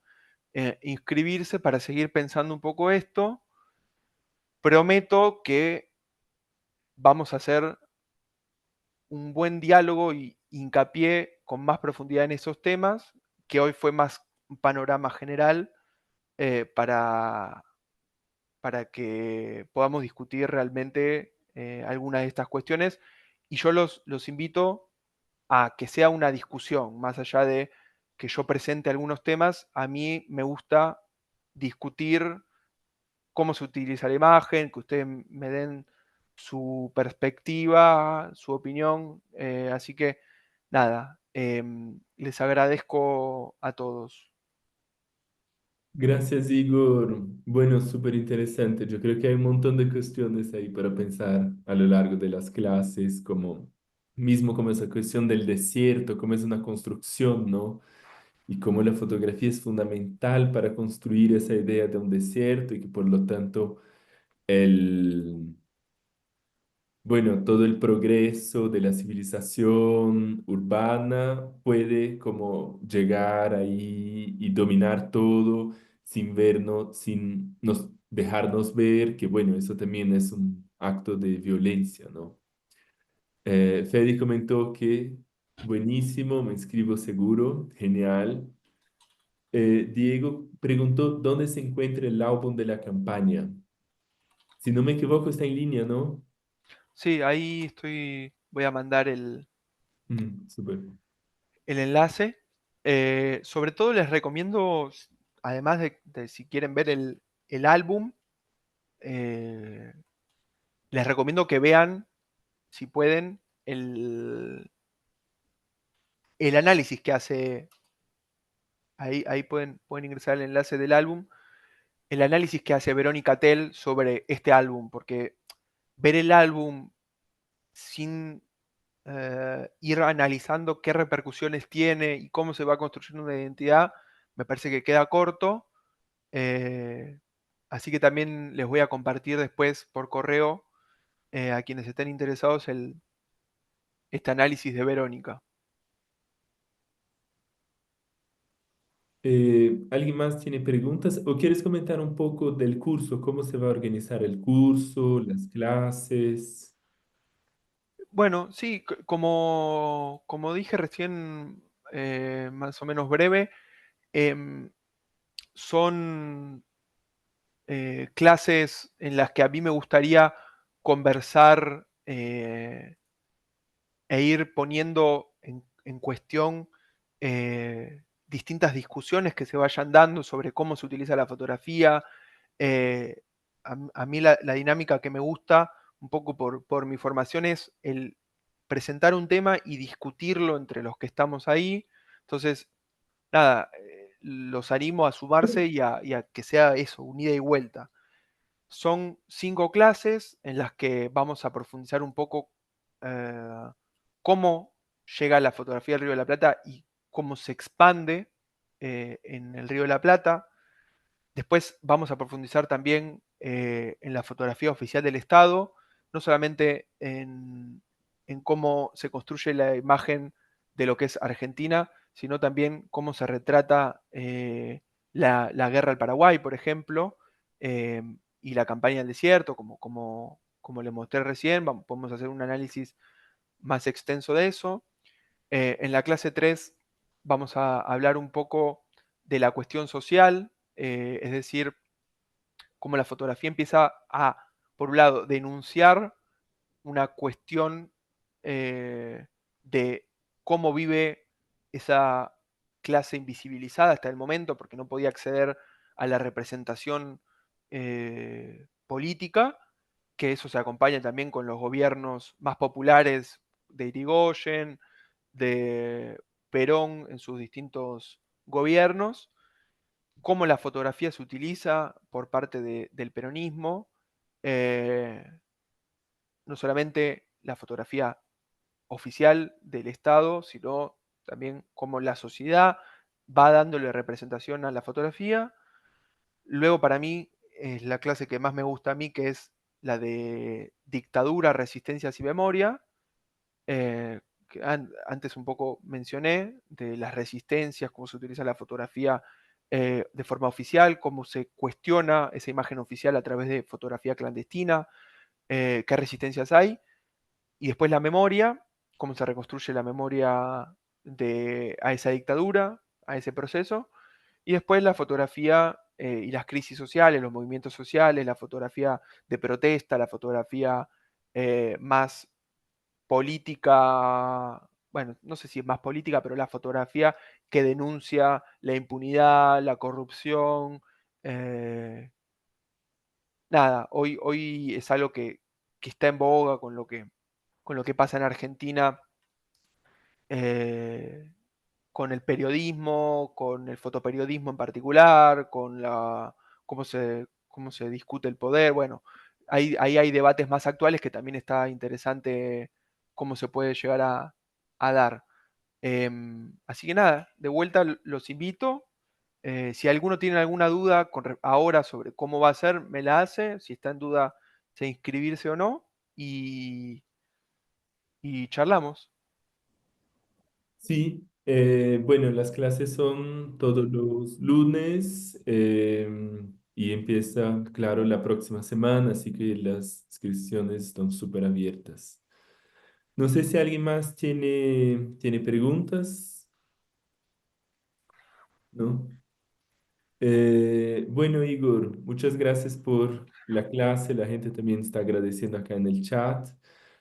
inscribirse para seguir pensando un poco esto. Prometo que vamos a hacer un buen diálogo y hincapié con más profundidad en esos temas, que hoy fue más un panorama general para, para que podamos discutir realmente algunas de estas cuestiones. Y yo los invito a que sea una discusión, más allá de que yo presente algunos temas, a mí me gusta discutir cómo se utiliza la imagen, que ustedes me den su perspectiva, su opinión. Así que nada, les agradezco a todos. Gracias, Igor. Bueno, súper interesante. Yo creo que hay un montón de cuestiones ahí para pensar a lo largo de las clases, como mismo como esa cuestión del desierto, cómo es una construcción, ¿no? Y cómo la fotografía es fundamental para construir esa idea de un desierto y que por lo tanto el, bueno, todo el progreso de la civilización urbana puede como llegar ahí y dominar todo sin vernos, sin nos dejarnos ver, que bueno, eso también es un acto de violencia, ¿no? Fede comentó que buenísimo, me inscribo seguro, genial. Diego preguntó dónde se encuentra el álbum de la campaña. Si no me equivoco, está en línea, ¿no? Sí, ahí estoy, voy a mandar Súper. el enlace. Sobre todo les recomiendo, además de si quieren ver el álbum, eh, les recomiendo que vean, si pueden, el análisis que hace, ahí pueden ingresar el enlace del álbum, el análisis que hace Verónica Tell sobre este álbum, porque ver el álbum sin ir analizando qué repercusiones tiene y cómo se va construyendo una identidad, me parece que queda corto. Así que también les voy a compartir después por correo a quienes estén interesados este análisis de Verónica. ¿Alguien más tiene preguntas o quieres comentar un poco del curso? ¿Cómo se va a organizar el curso, las clases? Bueno, sí, como dije recién, más o menos breve, em, son clases en las que a mí me gustaría conversar e ir poniendo en cuestión distintas discusiones que se vayan dando sobre cómo se utiliza la fotografía. Eh, a mí la dinámica que me gusta, un poco por mi formación, es el presentar un tema y discutirlo entre los que estamos ahí. Entonces, nada, los animo a sumarse y a que sea eso, un ida y vuelta. Son 5 clases en las que vamos a profundizar un poco eh, cómo llega la fotografía al Río de la Plata y cómo se expande en el Río de la Plata. Después vamos a profundizar también en la fotografía oficial del Estado, no solamente en cómo se construye la imagen de lo que es Argentina, sino también cómo se retrata la guerra al Paraguay, por ejemplo, eh, y la campaña del desierto, como le mostré recién. Podemos hacer un análisis más extenso de eso. En la clase 3 vamos a hablar un poco de la cuestión social, es decir, cómo la fotografía empieza a, por un lado, denunciar una cuestión de cómo vive esa clase invisibilizada hasta el momento, porque no podía acceder a la representación política, que eso se acompaña también con los gobiernos más populares de Irigoyen, de Perón en sus distintos gobiernos, cómo la fotografía se utiliza por parte del peronismo, no solamente la fotografía oficial del Estado, sino también cómo la sociedad va dándole representación a la fotografía. Luego para mí es la clase que más me gusta a mí, que es la de dictadura, resistencias y memoria, que antes un poco mencioné, de las resistencias, cómo se utiliza la fotografía de forma oficial, cómo se cuestiona esa imagen oficial a través de fotografía clandestina, qué resistencias hay, y después la memoria, cómo se reconstruye la memoria a esa dictadura, a ese proceso, y después la fotografía y las crisis sociales, los movimientos sociales, la fotografía de protesta, la fotografía más política, bueno, no sé si es más política, pero la fotografía que denuncia la impunidad, la corrupción. Nada, hoy es algo que está en boga con lo que pasa en Argentina, eh, con el periodismo, con el fotoperiodismo en particular, con cómo se discute el poder. Bueno, ahí hay debates más actuales que también está interesante cómo se puede llegar a dar. Así que nada, de vuelta los invito. Si alguno tiene alguna duda ahora sobre cómo va a ser, me la hace. Si está en duda de inscribirse o no. Y charlamos. Sí, bueno, las clases son todos los lunes y empieza, claro, la próxima semana, así que las inscripciones están súper abiertas. No sé si alguien más tiene preguntas, ¿no? Bueno, Igor, muchas gracias por la clase. La gente también está agradeciendo acá en el chat.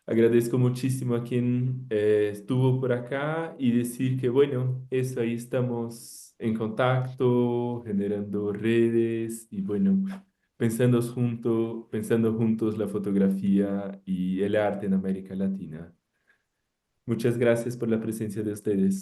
Agradezco muchísimo a quien estuvo por acá y decir que, bueno, eso, ahí estamos en contacto, generando redes y, bueno, pensando juntos la fotografía y el arte en América Latina. Muchas gracias por la presencia de ustedes.